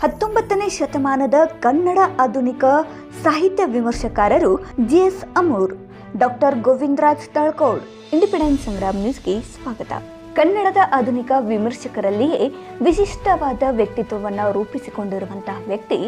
19ನೇ ಶತಮಾನದ ಕನ್ನಡ ಆಧುನಿಕ ಸಾಹಿತ್ಯ ವಿಮರ್ಶಕರು G S Amur, doctor Govindaraj Talakod. Independence Sangram ನ್ಯೂಸ್ಗೆ ಸ್ವಾಗತ. ಕನ್ನಡದ ಆಧುನಿಕ ವಿಮರ್ಶಕರಲ್ಲಿಯೇ ವಿಶಿಷ್ಟವಾದ ವ್ಯಕ್ತಿತ್ವವನ್ನು ರೂಪಿಸಿಕೊಂಡಿರುವಂತಹ ವ್ಯಕ್ತಿ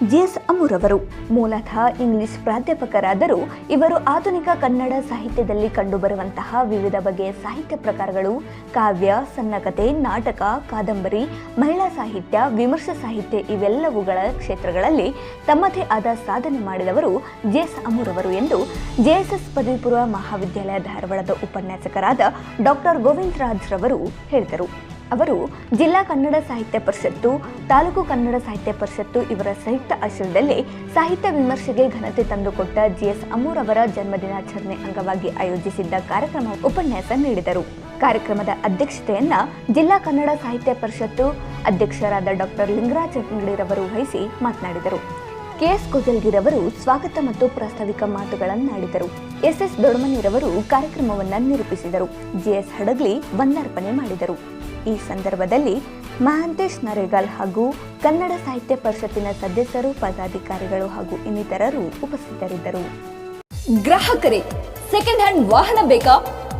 ಜಿಎಸ್ ಅಮೂರ್ ಅವರು. ಮೂಲತಃ ಇಂಗ್ಲಿಷ್ ಪ್ರಾಧ್ಯಾಪಕರಾದರೂ ಇವರು ಆಧುನಿಕ ಕನ್ನಡ ಸಾಹಿತ್ಯದಲ್ಲಿ ಕಂಡುಬರುವಂತಹ ವಿವಿಧ ಬಗೆಯ ಸಾಹಿತ್ಯ ಪ್ರಕಾರಗಳು, ಕಾವ್ಯ, ಸಣ್ಣಕಥೆ, ನಾಟಕ, ಕಾದಂಬರಿ, ಮಹಿಳಾ ಸಾಹಿತ್ಯ, ವಿಮರ್ಶೆ ಸಾಹಿತ್ಯ ಇವೆಲ್ಲವುಗಳ ಕ್ಷೇತ್ರಗಳಲ್ಲಿ ತಮ್ಮದೇ ಆದ ಸಾಧನೆ ಮಾಡಿದವರು ಜಿಎಸ್ ಅಮೂರ್ ಅವರು ಎಂದು ಜೆಎಸ್ಎಸ್ ಪದವಿ ಪೂರ್ವ ಮಹಾವಿದ್ಯಾಲಯ ಧಾರವಾಡದ ಉಪನ್ಯಾಸಕರಾದ ಡಾಕ್ಟರ್ ಗೋವಿಂದರಾಜ್ ರವರು ಹೇಳಿದರು. ಅವರು ಜಿಲ್ಲಾ ಕನ್ನಡ ಸಾಹಿತ್ಯ ಪರಿಷತ್ತು, ತಾಲೂಕು ಕನ್ನಡ ಸಾಹಿತ್ಯ ಪರಿಷತ್ತು ಇವರ ಸಂಯುಕ್ತ ಆಶ್ರಯದಲ್ಲಿ ಸಾಹಿತ್ಯ ವಿಮರ್ಶೆಗೆ ಘನತೆ ತಂದುಕೊಟ್ಟ ಜಿಎಸ್ ಅಮೂರ್ ಅವರ ಜನ್ಮದಿನಾಚರಣೆ ಅಂಗವಾಗಿ ಆಯೋಜಿಸಿದ್ದ ಕಾರ್ಯಕ್ರಮ ಉಪನ್ಯಾಸ ನೀಡಿದರು. ಕಾರ್ಯಕ್ರಮದ ಅಧ್ಯಕ್ಷತೆಯನ್ನ ಜಿಲ್ಲಾ ಕನ್ನಡ ಸಾಹಿತ್ಯ ಪರಿಷತ್ತು ಅಧ್ಯಕ್ಷರಾದ ಡಾಕ್ಟರ್ ಲಿಂಗರಾಜ್ ಅಂಗಡಿರವರು ವಹಿಸಿ ಮಾತನಾಡಿದರು. ಕೆಎಸ್ ಕೋಜಲ್ಗಿರವರು ಸ್ವಾಗತ ಮತ್ತು ಪ್ರಾಸ್ತಾವಿಕ ಮಾತುಗಳನ್ನಾಡಿದರು. ಎಸ್ಎಸ್ ದೊಡಮನಿರವರು ಕಾರ್ಯಕ್ರಮವನ್ನು ನಿರೂಪಿಸಿದರು. ಜಿಎಸ್ ಹಡಗ್ಲಿ ವಂದಾರ್ಪಣೆ ಮಾಡಿದರು. ಈ ಸಂದರ್ಭದಲ್ಲಿ ಮಹಾಂತೇಶ್ ನರೇಗಾಲ್ ಹಾಗೂ ಕನ್ನಡ ಸಾಹಿತ್ಯ ಪರಿಷತ್ತಿನ ಸದಸ್ಯರು, ಪದಾಧಿಕಾರಿಗಳು ಹಾಗೂ ಇನ್ನಿತರರು ಉಪಸ್ಥಿತರಿದ್ದರು. ಗ್ರಾಹಕರೇ, ಸೆಕೆಂಡ್ ಹ್ಯಾಂಡ್ ವಾಹನ ಬೇಕಾ?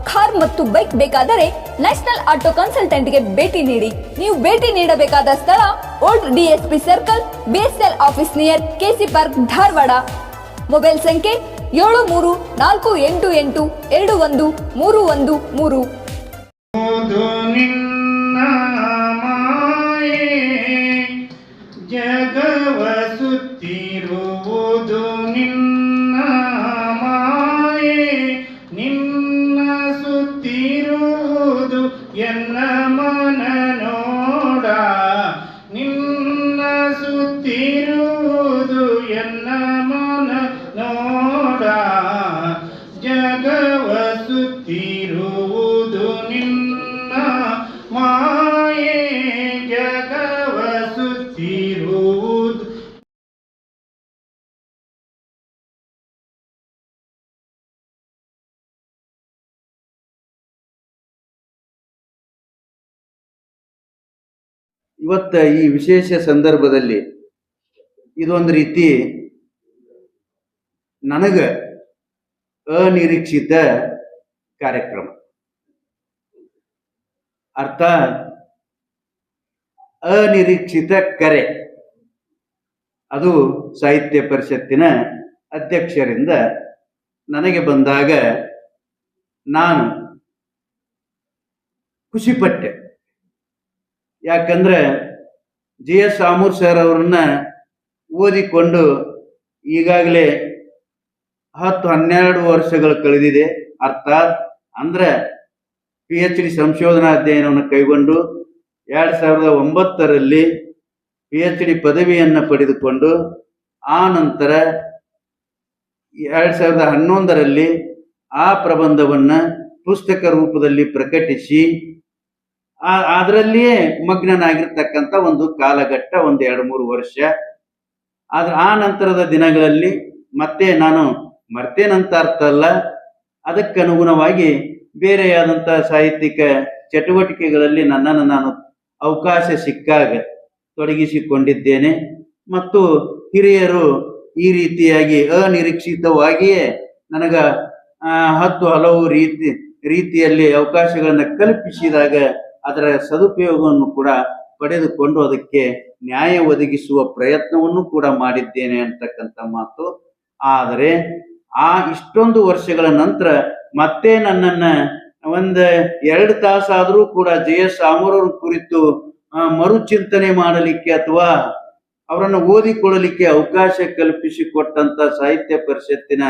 ಕಾರ್ ಮತ್ತು ಬೈಕ್ ಬೇಕಾದರೆ ನ್ಯಾಷನಲ್ ಆಟೋ ಕನ್ಸಲ್ಟೆಂಟ್ಗೆ ಭೇಟಿ ನೀಡಿ. ನೀವು ಭೇಟಿ ನೀಡಬೇಕಾದ ಸ್ಥಳ old DSP circle, BSL office near KC park, Dharwad. Mobile ಸಂಖ್ಯೆ 7348821313. ಜಗವ ಸುತ್ತಿರುವುದು ನಿನ್ನ ಮಾಯೆ, ನಿನ್ನ ಸುತ್ತಿರುವುದು ಎನ್ನ ಮನ ನೋಡ, ನಿನ್ನ ಸುತ್ತಿರುವುದು ಎನ್ನ ಮನ ನೋಡ. ಜಗವ ಸುತ್ತಿರುವುದು ನಿನ್ನ ಮಾಯೆ, ಜಗವ ಸುತ್ತಿರುವುದು. ಇವತ್ತ ಈ ವಿಶೇಷ ಸಂದರ್ಭದಲ್ಲಿ ಇದೊಂದು ರೀತಿ ನನಗ ಅನಿರೀಕ್ಷಿತ ಕಾರ್ಯಕ್ರಮ. ಅರ್ಥಾತ್ ಅನಿರೀಕ್ಷಿತ ಕರೆ. ಅದು ಸಾಹಿತ್ಯ ಪರಿಷತ್ತಿನ ಅಧ್ಯಕ್ಷರಿಂದ ನನಗೆ ಬಂದಾಗ ನಾನು ಖುಷಿಪಟ್ಟೆ. ಯಾಕಂದ್ರೆ ಜಿಎಸ್ ಅಮೂರ್ ಸರ್ ಅವರನ್ನ ಓದಿಕೊಂಡು ಈಗಾಗಲೇ 10-12 ವರ್ಷಗಳು ಕಳೆದಿದೆ. ಅರ್ಥಾತ್ ಅಂದ್ರೆ PhD ಸಂಶೋಧನಾ ಅಧ್ಯಯನವನ್ನು ಕೈಗೊಂಡು 2009ರಲ್ಲಿ PhD ಪದವಿಯನ್ನು ಪಡೆದುಕೊಂಡು ಆ ನಂತರ 2011ರಲ್ಲಿ ಆ ಪ್ರಬಂಧವನ್ನು ಪುಸ್ತಕ ರೂಪದಲ್ಲಿ ಪ್ರಕಟಿಸಿ ಅದರಲ್ಲಿಯೇ ಮಗ್ನನಾಗಿರ್ತಕ್ಕಂಥ ಒಂದು ಕಾಲಘಟ್ಟ, 1-2-3 ವರ್ಷ. ಆದ್ರೆ ಆ ನಂತರದ ದಿನಗಳಲ್ಲಿ ಮತ್ತೆ ನಾನು ಮರ್ತೇನಂತ ಅರ್ಥ ಅಲ್ಲ, ಅದಕ್ಕನುಗುಣವಾಗಿ ಬೇರೆಯಾದಂಥ ಸಾಹಿತ್ಯಿಕ ಚಟುವಟಿಕೆಗಳಲ್ಲಿ ನನ್ನನ್ನು ನಾನು ಅವಕಾಶ ಸಿಕ್ಕಾಗ ತೊಡಗಿಸಿಕೊಂಡಿದ್ದೇನೆ. ಮತ್ತು ಹಿರಿಯರು ಈ ರೀತಿಯಾಗಿ ಅನಿರೀಕ್ಷಿತವಾಗಿಯೇ ನನಗ 10 ಹಲವು ರೀತಿಯಲ್ಲಿ ಅವಕಾಶಗಳನ್ನು ಕಲ್ಪಿಸಿದಾಗ ಅದರ ಸದುಪಯೋಗವನ್ನು ಕೂಡ ಪಡೆದುಕೊಂಡು ಅದಕ್ಕೆ ನ್ಯಾಯ ಒದಗಿಸುವ ಪ್ರಯತ್ನವನ್ನು ಕೂಡ ಮಾಡಿದ್ದೇನೆ ಅಂತಕ್ಕಂಥ ಮಾತು. ಆದರೆ ಇಷ್ಟೊಂದು ವರ್ಷಗಳ ನಂತರ ಮತ್ತೆ ನನ್ನನ್ನು 1-2 ತಾಸಾದರೂ ಕೂಡ ಜಿಎಸ್ ಅಮೂರ್ ಕುರಿತು ಮರುಚಿಂತನೆ ಮಾಡಲಿಕ್ಕೆ ಅಥವಾ ಅವರನ್ನು ಓದಿಕೊಳ್ಳಲಿಕ್ಕೆ ಅವಕಾಶ ಕಲ್ಪಿಸಿಕೊಟ್ಟಂತ ಸಾಹಿತ್ಯ ಪರಿಷತ್ತಿನ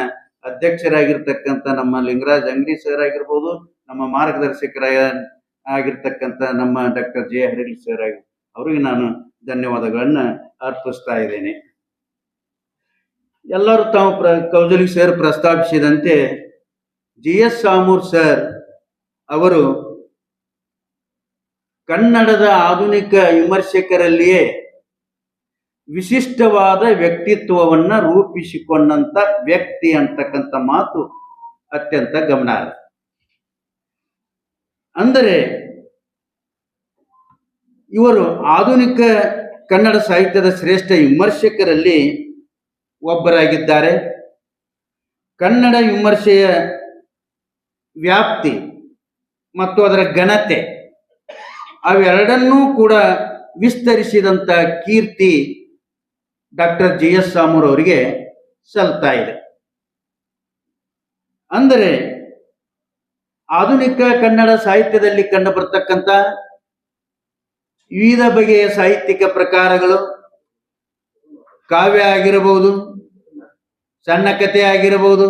ಅಧ್ಯಕ್ಷರಾಗಿರ್ತಕ್ಕಂಥ ನಮ್ಮ ಲಿಂಗರಾಜ್ ಅಂಗಡಿ ಸರ್ ಆಗಿರ್ಬೋದು, ನಮ್ಮ ಮಾರ್ಗದರ್ಶಕರಾಗಿರ್ತಕ್ಕಂಥ ನಮ್ಮ ಡಾಕ್ಟರ್ ಜೆ ಹರಳಿ ಸರ್ ಅವರಿಗೆ ನಾನು ಧನ್ಯವಾದಗಳನ್ನು ಅರ್ಪಿಸ್ತಾ ಇದ್ದೇನೆ. ಎಲ್ಲರೂ ತಾವು ಕೌಜಲಿ ಸರ್ ಪ್ರಸ್ತಾಪಿಸಿದಂತೆ ಜಿಎಸ್ ಅಮೂರ್ ಸರ್ ಅವರು ಕನ್ನಡದ ಆಧುನಿಕ ವಿಮರ್ಶಕರಲ್ಲಿಯೇ ವಿಶಿಷ್ಟವಾದ ವ್ಯಕ್ತಿತ್ವವನ್ನ ರೂಪಿಸಿಕೊಂಡಂತ ವ್ಯಕ್ತಿ ಅಂತಕ್ಕಂಥ ಮಾತು ಅತ್ಯಂತ ಗಮನಾರ್ಹ. ಅಂದರೆ ಇವರು ಆಧುನಿಕ ಕನ್ನಡ ಸಾಹಿತ್ಯದ ಶ್ರೇಷ್ಠ ವಿಮರ್ಶಕರಲ್ಲಿ ಒಬ್ಬರಾಗಿದ್ದಾರೆ. ಕನ್ನಡ ವಿಮರ್ಶೆಯ ವ್ಯಾಪ್ತಿ ಮತ್ತು ಅದರ ಘನತೆ ಅವೆರಡನ್ನೂ ಕೂಡ ವಿಸ್ತರಿಸಿದಂಥ ಕೀರ್ತಿ ಡಾಕ್ಟರ್ GS ಆಮೂರ್ ಅವರಿಗೆ ಸಲ್ತಾ ಇದೆ. ಅಂದರೆ ಆಧುನಿಕ ಕನ್ನಡ ಸಾಹಿತ್ಯದಲ್ಲಿ ಕಂಡು ಬರ್ತಕ್ಕಂಥ ವಿವಿಧ ಬಗೆಯ ಸಾಹಿತ್ಯಿಕ ಪ್ರಕಾರಗಳು, ಕಾವ್ಯ ಆಗಿರಬಹುದು, ಸಣ್ಣ ಕಥೆ ಆಗಿರಬಹುದು,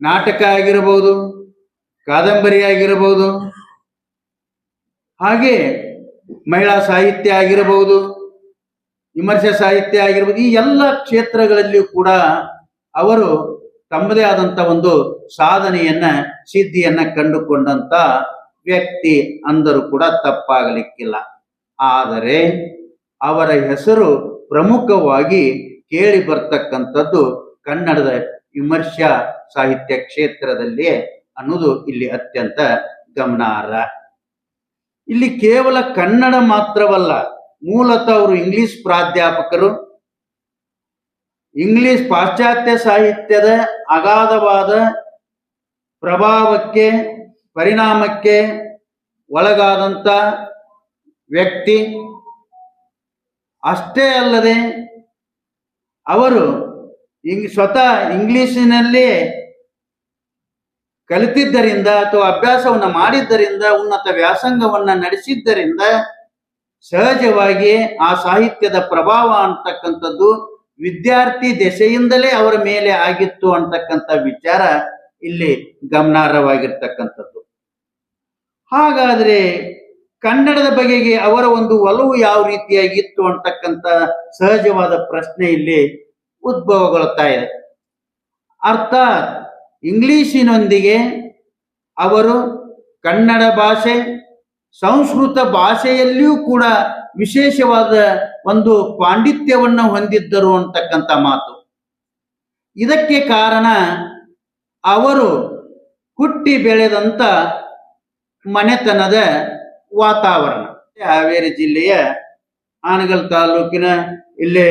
ನಾಟಕ ಆಗಿರಬಹುದು, ಕಾದಂಬರಿ ಆಗಿರಬಹುದು, ಹಾಗೆ ಮಹಿಳಾ ಸಾಹಿತ್ಯ ಆಗಿರಬಹುದು, ವಿಮರ್ಶೆ ಸಾಹಿತ್ಯ ಆಗಿರ್ಬೋದು, ಈ ಎಲ್ಲ ಕ್ಷೇತ್ರಗಳಲ್ಲಿಯೂ ಕೂಡ ಅವರು ತಮ್ಮದೇ ಆದಂಥ ಒಂದು ಸಾಧನೆಯನ್ನ ಸಿದ್ಧಿಯನ್ನ ಕಂಡುಕೊಂಡಂತ ವ್ಯಕ್ತಿ ಅಂದರೂ ಕೂಡ ತಪ್ಪಾಗಲಿಕ್ಕಿಲ್ಲ. ಆದರೆ ಅವರ ಹೆಸರು ಪ್ರಮುಖವಾಗಿ ಕೇಳಿ ಬರ್ತಕ್ಕಂಥದ್ದು ಕನ್ನಡದ ವಿಮರ್ಶಾ ಸಾಹಿತ್ಯ ಕ್ಷೇತ್ರದಲ್ಲಿ ಅನ್ನೋದು ಇಲ್ಲಿ ಅತ್ಯಂತ ಗಮನಾರ್ಹ. ಇಲ್ಲಿ ಕೇವಲ ಕನ್ನಡ ಮಾತ್ರವಲ್ಲ, ಮೂಲತಃ ಅವರು ಇಂಗ್ಲಿಷ್ ಪ್ರಾಧ್ಯಾಪಕರು. ಇಂಗ್ಲಿಷ್ ಪಾಶ್ಚಾತ್ಯ ಸಾಹಿತ್ಯದ ಅಗಾಧವಾದ ಪ್ರಭಾವಕ್ಕೆ ಪರಿಣಾಮಕ್ಕೆ ಒಳಗಾದಂಥ ವ್ಯಕ್ತಿ. ಅಷ್ಟೇ ಅಲ್ಲದೆ ಅವರು ಸ್ವತಃ ಇಂಗ್ಲಿಷಿನಲ್ಲಿ ಕಲಿತಿದ್ದರಿಂದ ಅಥವಾ ಅಭ್ಯಾಸವನ್ನು ಮಾಡಿದ್ದರಿಂದ, ಉನ್ನತ ವ್ಯಾಸಂಗವನ್ನ ನಡೆಸಿದ್ದರಿಂದ ಸಹಜವಾಗಿ ಆ ಸಾಹಿತ್ಯದ ಪ್ರಭಾವ ಅಂತಕ್ಕಂಥದ್ದು ವಿದ್ಯಾರ್ಥಿ ದೆಸೆಯಿಂದಲೇ ಅವರ ಮೇಲೆ ಆಗಿತ್ತು ಅಂತಕ್ಕಂಥ ವಿಚಾರ ಇಲ್ಲಿ ಗಮನಾರ್ಹವಾಗಿರ್ತಕ್ಕಂಥದ್ದು. ಹಾಗಾದ್ರೆ ಕನ್ನಡದ ಬಗೆಗೆ ಅವರ ಒಂದು ಒಲವು ಯಾವ ರೀತಿಯಾಗಿತ್ತು ಅಂತಕ್ಕಂಥ ಸಹಜವಾದ ಪ್ರಶ್ನೆ ಇಲ್ಲಿ ಉದ್ಭವಗೊಳ್ತಾ ಇದೆ. ಅರ್ಥಾತ್ ಇಂಗ್ಲಿಶಿನೊಂದಿಗೆ ಅವರು ಕನ್ನಡ ಭಾಷೆ, ಸಂಸ್ಕೃತ ಭಾಷೆಯಲ್ಲಿಯೂ ಕೂಡ ವಿಶೇಷವಾದ ಒಂದು ಪಾಂಡಿತ್ಯವನ್ನು ಹೊಂದಿದ್ದರು ಅಂತಕ್ಕಂಥ ಮಾತು. ಇದಕ್ಕೆ ಕಾರಣ ಅವರು ಹುಟ್ಟಿ ಬೆಳೆದಂತ ಮನೆತನದ ವಾತಾವರಣ. ಹಾವೇರಿ ಜಿಲ್ಲೆಯ ಹಾನಗಲ್ ತಾಲೂಕಿನ ಇಲ್ಲೇ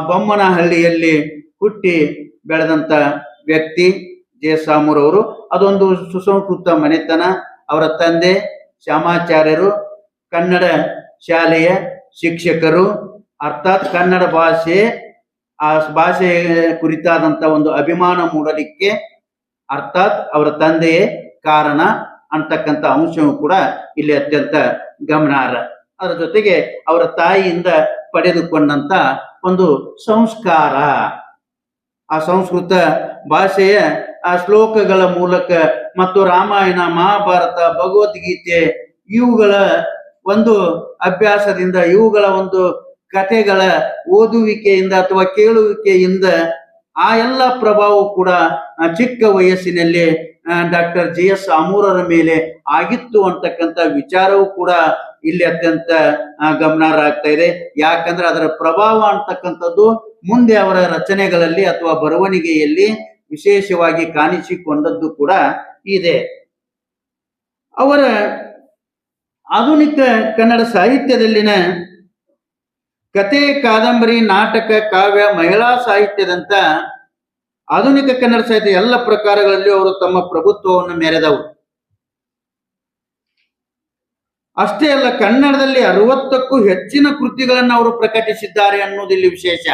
ಬೊಮ್ಮನಹಳ್ಳಿಯಲ್ಲಿ ಹುಟ್ಟಿ ಬೆಳೆದಂತ ವ್ಯಕ್ತಿ GS ಆಮೂರ್ ಅವರು. ಅದೊಂದು ಸುಸಂಸ್ಕೃತ ಮನೆತನ. ಅವರ ತಂದೆ ಶ್ಯಾಮಾಚಾರ್ಯರು, ಕನ್ನಡ ಶಾಲೆಯ ಶಿಕ್ಷಕರು. ಅರ್ಥಾತ್ ಕನ್ನಡ ಭಾಷೆ, ಆ ಭಾಷೆ ಕುರಿತಾದಂತ ಒಂದು ಅಭಿಮಾನ ಮೂಡಲಿಕ್ಕೆ ಅರ್ಥಾತ್ ಅವರ ತಂದೆಯೇ ಕಾರಣ ಅಂತಕ್ಕಂಥ ಅಂಶವೂ ಕೂಡ ಇಲ್ಲಿ ಅತ್ಯಂತ ಗಮನಾರ್ಹ. ಅದರ ಜೊತೆಗೆ ಅವರ ತಾಯಿಯಿಂದ ಪಡೆದುಕೊಂಡಂತ ಒಂದು ಸಂಸ್ಕಾರ, ಆ ಸಂಸ್ಕೃತ ಭಾಷೆಯ ಆ ಶ್ಲೋಕಗಳ ಮೂಲಕ ಮತ್ತು ರಾಮಾಯಣ, ಮಹಾಭಾರತ, ಭಗವದ್ಗೀತೆ ಇವುಗಳ ಒಂದು ಅಭ್ಯಾಸದಿಂದ, ಇವುಗಳ ಒಂದು ಕಥೆಗಳ ಓದುವಿಕೆಯಿಂದ ಅಥವಾ ಕೇಳುವಿಕೆಯಿಂದ ಆ ಎಲ್ಲ ಪ್ರಭಾವ ಕೂಡ ಚಿಕ್ಕ ವಯಸ್ಸಿನಲ್ಲಿ ಡಾಕ್ಟರ್ GS ಆಮೂರರ ಮೇಲೆ ಆಗಿತ್ತು ಅಂತಕ್ಕಂಥ ವಿಚಾರವೂ ಕೂಡ ಇಲ್ಲಿ ಅತ್ಯಂತ ಗಮನಾರ್ಹ ಆಗ್ತಾ ಇದೆ. ಯಾಕಂದ್ರೆ ಅದರ ಪ್ರಭಾವ ಅಂತಕ್ಕಂಥದ್ದು ಮುಂದೆ ಅವರ ರಚನೆಗಳಲ್ಲಿ ಅಥವಾ ಬರವಣಿಗೆಯಲ್ಲಿ ವಿಶೇಷವಾಗಿ ಕಾಣಿಸಿಕೊಂಡದ್ದು ಕೂಡ ಇದೆ. ಅವರ ಆಧುನಿಕ ಕನ್ನಡ ಸಾಹಿತ್ಯದಲ್ಲಿನ ಕತೆ, ಕಾದಂಬರಿ, ನಾಟಕ, ಕಾವ್ಯ, ಮಹಿಳಾ ಸಾಹಿತ್ಯದಂತ ಆಧುನಿಕ ಕನ್ನಡ ಸಾಹಿತ್ಯ ಎಲ್ಲ ಪ್ರಕಾರಗಳಲ್ಲಿ ಅವರು ತಮ್ಮ ಪ್ರಭುತ್ವವನ್ನು ಮೆರೆದವರು. ಅಷ್ಟೇ ಅಲ್ಲ, ಕನ್ನಡದಲ್ಲಿ 60ಕ್ಕೂ ಹೆಚ್ಚಿನ ಕೃತಿಗಳನ್ನು ಅವರು ಪ್ರಕಟಿಸಿದ್ದಾರೆ ಅನ್ನೋದು ಇಲ್ಲಿ ವಿಶೇಷ.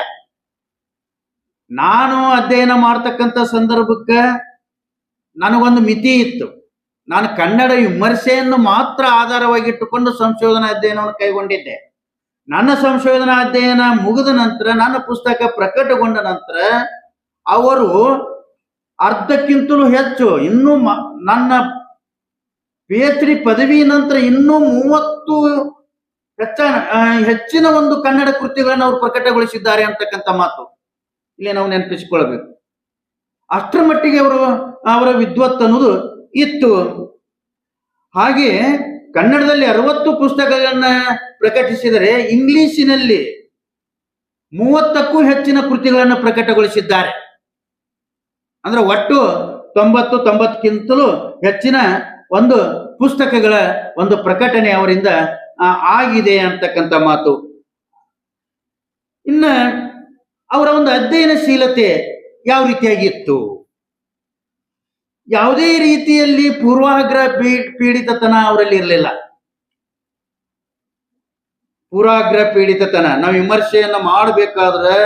ನಾನು ಅಧ್ಯಯನ ಮಾಡ್ತಕ್ಕಂಥ ಸಂದರ್ಭಕ್ಕೆ ನನಗೊಂದು ಮಿತಿ ಇತ್ತು. ನಾನು ಕನ್ನಡ ವಿಮರ್ಶೆಯನ್ನು ಮಾತ್ರ ಆಧಾರವಾಗಿಟ್ಟುಕೊಂಡು ಸಂಶೋಧನಾ ಅಧ್ಯಯನವನ್ನು ಕೈಗೊಂಡಿದ್ದೆ. ನನ್ನ ಸಂಶೋಧನಾ ಅಧ್ಯಯನ ಮುಗಿದ ನಂತರ, ನನ್ನ ಪುಸ್ತಕ ಪ್ರಕಟಗೊಂಡ ನಂತರ ಅವರು ಅರ್ಧಕ್ಕಿಂತಲೂ ಹೆಚ್ಚು, ಇನ್ನೂ ನನ್ನ PhD ಪದವಿ ನಂತರ ಇನ್ನೂ 30 ಹೆಚ್ಚಿನ ಒಂದು ಕನ್ನಡ ಕೃತಿಗಳನ್ನು ಅವರು ಪ್ರಕಟಗೊಳಿಸಿದ್ದಾರೆ ಅಂತಕ್ಕಂಥ ಮಾತು ಇಲ್ಲಿ ನಾವು ನೆನಪಿಸಿಕೊಳ್ಬೇಕು. ಅಷ್ಟರ ಮಟ್ಟಿಗೆ ಅವರ ವಿದ್ವತ್ ಅನ್ನೋದು ಇತ್ತು. ಹಾಗೆ ಕನ್ನಡದಲ್ಲಿ 60 ಪುಸ್ತಕಗಳನ್ನ ಪ್ರಕಟಿಸಿದರೆ ಇಂಗ್ಲಿಶಿನಲ್ಲಿ 30ಕ್ಕೂ ಹೆಚ್ಚಿನ ಕೃತಿಗಳನ್ನು ಪ್ರಕಟಗೊಳಿಸಿದ್ದಾರೆ. ಅಂದ್ರೆ ಒಟ್ಟು 90-90ಕ್ಕಿಂತಲೂ ಹೆಚ್ಚಿನ ಒಂದು ಪುಸ್ತಕಗಳ ಒಂದು ಪ್ರಕಟಣೆ ಅವರಿಂದ ಆಗಿದೆ ಅಂತಕ್ಕಂಥ ಮಾತು. ಇನ್ನ ಅವರ ಒಂದು ಅಧ್ಯಯನಶೀಲತೆ ಯಾವ ರೀತಿಯಾಗಿತ್ತು? ಯಾವುದೇ ರೀತಿಯಲ್ಲಿ ಪೂರ್ವಾಗ್ರಹ ಪೀಡಿತತನ ಅವರಲ್ಲಿ ಇರಲಿಲ್ಲ. ಪೂರ್ವಾಗ್ರಹ ಪೀಡಿತತನ ನಾವು ವಿಮರ್ಶೆಯನ್ನ ಮಾಡಬೇಕಾದ್ರೆ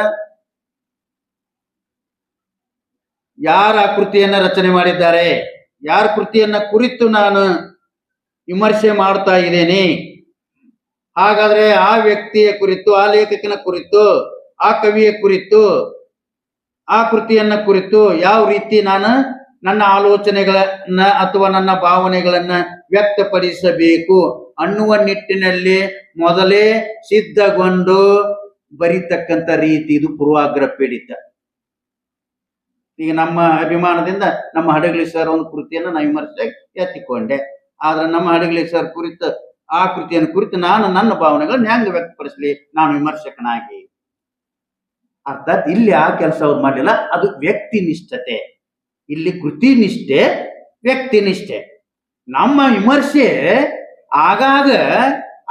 ಯಾರ ಕೃತಿಯನ್ನ ರಚನೆ ಮಾಡಿದ್ದಾರೆ, ಯಾರ ಕೃತಿಯನ್ನ ಕುರಿತು ನಾನು ವಿಮರ್ಶೆ ಮಾಡ್ತಾ ಇದ್ದೇನೆ, ಹಾಗಾದ್ರೆ ಆ ವ್ಯಕ್ತಿಯ ಕುರಿತು, ಆ ಲೇಖಕನ ಕುರಿತು, ಆ ಕವಿಯ ಕುರಿತು, ಆ ಕೃತಿಯನ್ನ ಕುರಿತು ಯಾವ ರೀತಿ ನಾನು ನನ್ನ ಆಲೋಚನೆಗಳನ್ನ ಅಥವಾ ನನ್ನ ಭಾವನೆಗಳನ್ನ ವ್ಯಕ್ತಪಡಿಸಬೇಕು ಅನ್ನುವ ನಿಟ್ಟಿನಲ್ಲಿ ಮೊದಲೇ ಸಿದ್ಧಗೊಂಡು ಬರೀತಕ್ಕಂಥ ರೀತಿ ಇದು ಪೂರ್ವಾಗ್ರಹ ಪೀಡಿತ. ಈಗ ನಮ್ಮ ಅಭಿಮಾನದಿಂದ ನಮ್ಮ ಹಡಗಲಿ ಸರ್ ಒಂದು ಕೃತಿಯನ್ನು ನಾನು ವಿಮರ್ಶೆ ಎತ್ತಿಕೊಂಡೆ. ಆದ್ರೆ ನಮ್ಮ ಹಡಗಲಿ ಸರ್ ಕುರಿತ ಆ ಕೃತಿಯನ್ನು ಕುರಿತು ನಾನು ನನ್ನ ಭಾವನೆಗಳನ್ನ ಹೆಂಗೆ ವ್ಯಕ್ತಪಡಿಸಲಿ, ನಾನು ವಿಮರ್ಶಕನಾಗಿ. ಅರ್ಥಾತ್ ಇಲ್ಲಿ ಆ ಕೆಲಸ ಅವ್ರು ಮಾಡಲಿಲ್ಲ. ಅದು ವ್ಯಕ್ತಿನಿಷ್ಠತೆ. ಇಲ್ಲಿ ಕೃತಿ ನಿಷ್ಠೆ, ವ್ಯಕ್ತಿನಿಷ್ಠೆ. ನಮ್ಮ ವಿಮರ್ಶೆ ಆಗಾಗ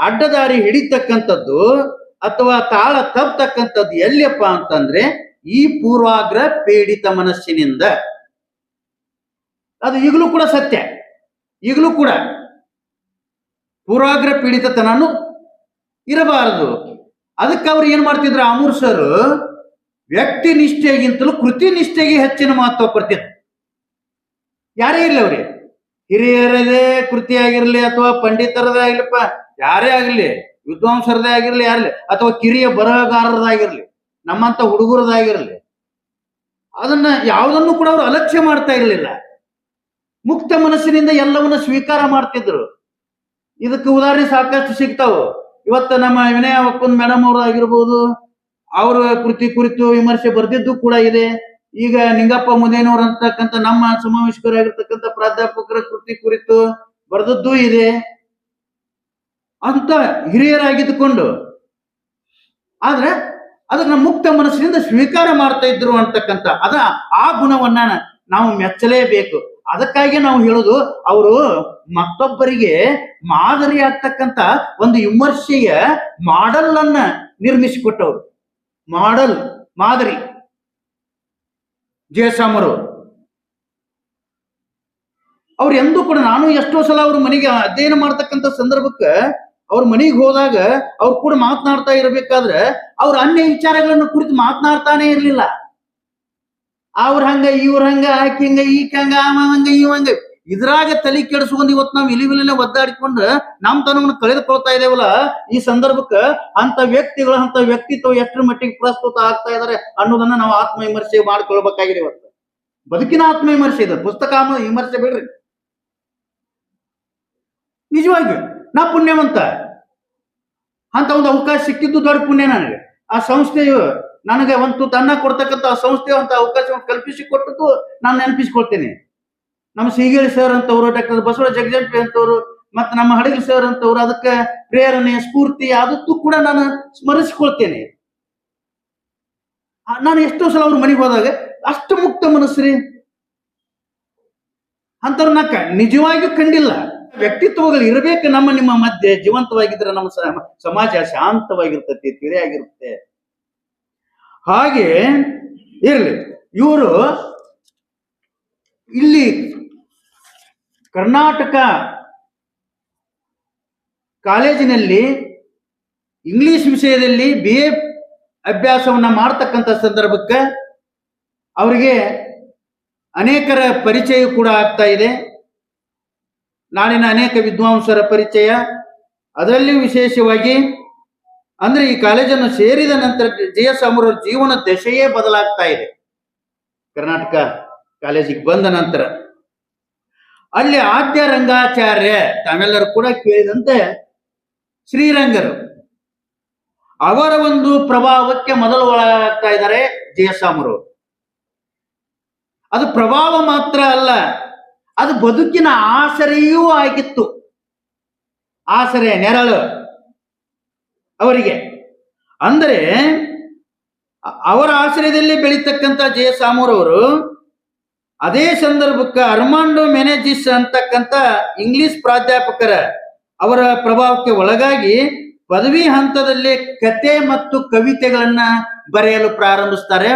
ಅಡ್ಡದಾರಿ ಹಿಡಿತಕ್ಕಂಥದ್ದು ಅಥವಾ ತಾಳ ತಪ್ಪತಕ್ಕಂಥದ್ದು ಎಲ್ಲಿಯಪ್ಪ ಅಂತಂದ್ರೆ ಈ ಪೂರ್ವಾಗ್ರಹ ಪೀಡಿತ ಮನಸ್ಸಿನಿಂದ. ಅದು ಈಗಲೂ ಕೂಡ ಸತ್ಯ. ಈಗಲೂ ಕೂಡ ಪೂರ್ವಾಗ್ರಹ ಪೀಡಿತತನೂ ಇರಬಾರದು. ಅದಕ್ಕೆ ಅವ್ರು ಏನ್ ಮಾಡ್ತಿದ್ರು, ಅಮೂರ್ ಸರ್ ವ್ಯಕ್ತಿ ನಿಷ್ಠೆಗಿಂತಲೂ ಕೃತಿ ನಿಷ್ಠೆಗೆ ಹೆಚ್ಚಿನ ಮಹತ್ವ ಕೊಡ್ತಿದ್ರು. ಯಾರೇ ಇರಲಿ, ಅವ್ರಿಗೆ ಹಿರಿಯರದೇ ಕೃತಿ ಆಗಿರ್ಲಿ ಅಥವಾ ಪಂಡಿತರದೇ ಆಗಿರ್ಲಿಪ್ಪ, ಯಾರೇ ಆಗಿರ್ಲಿ, ವಿದ್ವಾಂಸರದೇ ಆಗಿರ್ಲಿ, ಯಾರಲಿ ಅಥವಾ ಕಿರಿಯ ಬರಹಗಾರರದಾಗಿರ್ಲಿ, ನಮ್ಮಂತ ಹುಡುಗರದಾಗಿರ್ಲಿ, ಅದನ್ನ ಯಾವುದನ್ನು ಕೂಡ ಅವರು ಅಲಕ್ಷ್ಯ ಮಾಡ್ತಾ ಇರಲಿಲ್ಲ. ಮುಕ್ತ ಮನಸ್ಸಿನಿಂದ ಎಲ್ಲವನ್ನ ಸ್ವೀಕಾರ ಮಾಡ್ತಿದ್ರು. ಇದಕ್ಕೆ ಉದಾಹರಣೆ ಸಾಕಷ್ಟು ಸಿಗ್ತಾವು. ಇವತ್ತು ನಮ್ಮ ವಿನಯ ಒಕ್ಕುಂದ್ ಮೇಡಮ್ ಅವರು ಆಗಿರ್ಬೋದು, ಅವರ ಕೃತಿ ಕುರಿತು ವಿಮರ್ಶೆ ಬರೆದಿದ್ದು ಕೂಡ ಇದೆ. ಈಗ ನಿಂಗಪ್ಪ ಮುದೇನವ್ರು ಅಂತಕ್ಕಂಥ ನಮ್ಮ ಸಮಾವೇಶಕರಾಗಿರ್ತಕ್ಕಂಥ ಪ್ರಾಧ್ಯಾಪಕರ ಕೃತಿ ಕುರಿತು ಬರೆದದ್ದು ಇದೆ. ಅಂತ ಹಿರಿಯರಾಗಿದ್ದುಕೊಂಡು ಆದ್ರೆ ಅದನ್ನ ಮುಕ್ತ ಮನಸ್ಸಿನಿಂದ ಸ್ವೀಕಾರ ಮಾಡ್ತಾ ಇದ್ರು ಅಂತಕ್ಕಂಥ ಆ ಗುಣವನ್ನ ನಾವು ಮೆಚ್ಚಲೇಬೇಕು. ಅದಕ್ಕಾಗಿ ನಾವು ಹೇಳುದು, ಅವರು ಮತ್ತೊಬ್ಬರಿಗೆ ಮಾದರಿ ಆಗ್ತಕ್ಕಂಥ ಒಂದು ವಿಮರ್ಶೆಯ ಮಾಡೆಲ್ ಅನ್ನ ನಿರ್ಮಿಸಿಕೊಟ್ಟವರು. ಮಾದರಿ ಜೆ ಎಸ್ ರಾಮರು ಅವ್ರು ಎಂದೂ ಕೂಡ, ನಾನು ಎಷ್ಟೋ ಸಲ ಅವ್ರ ಮನೆಗೆ ಅಧ್ಯಯನ ಮಾಡ್ತಕ್ಕಂಥ ಸಂದರ್ಭಕ್ಕೆ ಅವ್ರ ಮನೆಗೆ ಹೋದಾಗ ಅವ್ರು ಕೂಡ ಮಾತನಾಡ್ತಾ ಇರಬೇಕಾದ್ರೆ ಅವ್ರ ಅನ್ಯ ವಿಚಾರಗಳನ್ನು ಕುರಿತು ಮಾತನಾಡ್ತಾನೆ ಇರ್ಲಿಲ್ಲ. ಅವ್ರ ಹಂಗ ಇವ್ರ ಹಂಗ ಆಕಿ ಹಂಗ ಈಕ ಹಂಗ ಅವ ಹಂಗ ಇವ ಹಂಗ ಇದ್ರಾಗ ತಲೆ ಕೆಡಿಸ್ಕೊಂಡು ಇವತ್ತು ನಾವು ಇಲಿವಿಲನೆ ಒದ್ದಾಡಿಕೊಂಡು ನಮ್ಮ ತನವನ್ನು ಕಳೆದುಕೊಳ್ತಾ ಇದೇವಲ್ಲ. ಈ ಸಂದರ್ಭಕ್ಕೆ ಅಂತ ವ್ಯಕ್ತಿಗಳು, ಅಂತ ವ್ಯಕ್ತಿತ್ವ ಎಷ್ಟರ ಮಟ್ಟಿಗೆ ಪ್ರಸ್ತುತ ಆಗ್ತಾ ಇದಾರೆ ಅನ್ನೋದನ್ನ ನಾವು ಆತ್ಮವಿಮರ್ಶೆ ಮಾಡ್ಕೊಳ್ಬೇಕಾಗಿದೆ. ಇವತ್ತು ಬದುಕಿನ ಆತ್ಮವಿಮರ್ಶೆ ಇದೆ, ಪುಸ್ತಕ ವಿಮರ್ಶೆ ಬಿಡ್ರಿ. ನಿಜವಾಗಿಯೂ ನಾ ಪುಣ್ಯವಂತ, ಅಂತ ಒಂದು ಅವಕಾಶ ಸಿಕ್ಕಿದ್ದು ದೊಡ್ಡ ಪುಣ್ಯ ನನಗೆ. ಆ ಸಂಸ್ಥೆಯು ನನಗೆ ಒಂದು ತನ್ನ ಕೊಡ್ತಕ್ಕಂಥ ಆ ಸಂಸ್ಥೆಯು ಅಂತ ಅವಕಾಶವನ್ನು ಕಲ್ಪಿಸಿ ಕೊಟ್ಟದ್ದು ನಾನು ನೆನಪಿಸ್ಕೊಳ್ತೇನೆ. ನಮ್ಮ ಸೀಗೇಳಿ ಸರ್ ಅಂತವ್ರು, ಡಾಕ್ಟರ್ ಬಸವರಾಜ ಜಗಜಂಪಿ ಅಂತವ್ರು, ಮತ್ತೆ ನಮ್ಮ ಹಡಗಲಿ ಸರ್ ಅಂತವ್ರು ಅದಕ್ಕೆ ಪ್ರೇರಣೆ, ಸ್ಫೂರ್ತಿ ಆದದ್ದು ಕೂಡ ನಾನು ಸ್ಮರಿಸಿಕೊಳ್ತೇನೆ. ನಾನು ಎಷ್ಟೋ ಸಲ ಅವ್ರ ಮನೆಗೆ ಹೋದಾಗ ಅಷ್ಟು ಮುಕ್ತ ಮನಸ್ಸ್ರಿ ಅಂತವ್ರು ನಾ ನಿಜವಾಗಿಯೂ ಕಂಡಿಲ್ಲ. ವ್ಯಕ್ತಿತ್ವಗಳು ಇರಬೇಕು ನಮ್ಮ ನಿಮ್ಮ ಮಧ್ಯೆ. ಜೀವಂತವಾಗಿದ್ರೆ ನಮ್ಮ ಸಮಾಜ ಶಾಂತವಾಗಿರ್ತೈತಿ, ತಿಳಿಯಾಗಿರುತ್ತೆ. ಹಾಗೆ ಇರ್ಲಿ. ಇವರು ಇಲ್ಲಿ ಕರ್ನಾಟಕ ಕಾಲೇಜಿನಲ್ಲಿ ಇಂಗ್ಲಿಷ್ ವಿಷಯದಲ್ಲಿ BA ಅಭ್ಯಾಸವನ್ನ ಮಾಡ್ತಕ್ಕಂಥ ಸಂದರ್ಭಕ್ಕೆ ಅವರಿಗೆ ಅನೇಕರ ಪರಿಚಯ ಕೂಡ ಆಗ್ತಾ ಇದೆ. ನಾಡಿನ ಅನೇಕ ವಿದ್ವಾಂಸರ ಪರಿಚಯ, ಅದರಲ್ಲಿ ವಿಶೇಷವಾಗಿ ಅಂದ್ರೆ ಈ ಕಾಲೇಜನ್ನು ಸೇರಿದ ನಂತರ JS ರಾಮರ ಜೀವನ ದಶೆಯೇ ಬದಲಾಗ್ತಾ ಇದೆ. ಕರ್ನಾಟಕ ಕಾಲೇಜಿಗೆ ಬಂದ ನಂತರ ಅಲ್ಲಿ ಆದ್ಯ ರಂಗಾಚಾರ್ಯ, ತಾವೆಲ್ಲರೂ ಕೂಡ ಕೇಳಿದಂತೆ ಶ್ರೀರಂಗರು, ಅವರ ಒಂದು ಪ್ರಭಾವಕ್ಕೆ ಮೊದಲು ಒಳಗಾಗ್ತಾ ಇದ್ದಾರೆ JS ರಾಮರು. ಅದು ಪ್ರಭಾವ ಮಾತ್ರ ಅಲ್ಲ, ಅದು ಬದುಕಿನ ಆಸರೆಯೂ ಆಗಿತ್ತು. ಆಸರೆ, ನೆರಳು ಅವರಿಗೆ. ಅಂದರೆ ಅವರ ಆಶ್ರಯದಲ್ಲಿ ಬೆಳೀತಕ್ಕಂಥ JS ರಾಮರವರು ಅದೇ ಸಂದರ್ಭಕ್ಕೆ ಅರ್ಮಾಂಡೋ ಮೆನೆಜಿಸ್ ಅಂತಕ್ಕಂಥ ಇಂಗ್ಲಿಷ್ ಪ್ರಾಧ್ಯಾಪಕರ ಅವರ ಪ್ರಭಾವಕ್ಕೆ ಒಳಗಾಗಿ ಪದವಿ ಹಂತದಲ್ಲಿ ಕತೆ ಮತ್ತು ಕವಿತೆಗಳನ್ನ ಬರೆಯಲು ಪ್ರಾರಂಭಿಸ್ತಾರೆ.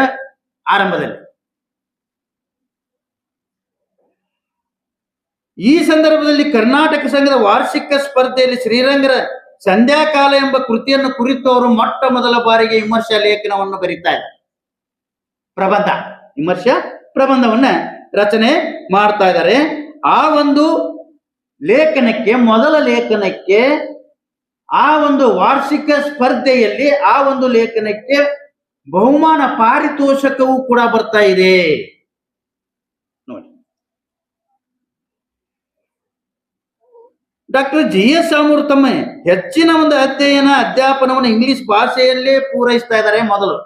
ಆರಂಭದಲ್ಲಿ ಈ ಸಂದರ್ಭದಲ್ಲಿ ಕರ್ನಾಟಕ ಸಂಘದ ವಾರ್ಷಿಕ ಸ್ಪರ್ಧೆಯಲ್ಲಿ ಶ್ರೀರಂಗರ ಸಂಧ್ಯಾಕಾಲ ಎಂಬ ಕೃತಿಯನ್ನು ಕುರಿತು ಅವರು ಮೊಟ್ಟ ಮೊದಲ ಬಾರಿಗೆ ವಿಮರ್ಶಾ ಲೇಖನವನ್ನು ಬರೀತಾ ಇದ್ದಾರೆ. ವಿಮರ್ಶಾ ಪ್ರಬಂಧವನ್ನ ರಚನೆ ಮಾಡ್ತಾ ಇದ್ದಾರೆ. ಆ ಒಂದು ಲೇಖನಕ್ಕೆ, ಮೊದಲ ಲೇಖನಕ್ಕೆ, ಆ ಒಂದು ವಾರ್ಷಿಕ ಸ್ಪರ್ಧೆಯಲ್ಲಿ ಆ ಒಂದು ಲೇಖನಕ್ಕೆ ಬಹುಮಾನ ಪಾರಿತೋಷಕವೂ ಕೂಡ ಬರ್ತಾ ಇದೆ ನೋಡಿ. ಡಾಕ್ಟರ್ GS ಆಮೂರ್ ತಮ್ಮ ಹೆಚ್ಚಿನ ಒಂದು ಅಧ್ಯಾಪನವನ್ನು ಇಂಗ್ಲಿಷ್ ಭಾಷೆಯಲ್ಲೇ ಪೂರೈಸ್ತಾ ಇದ್ದಾರೆ. ಮೊದಲು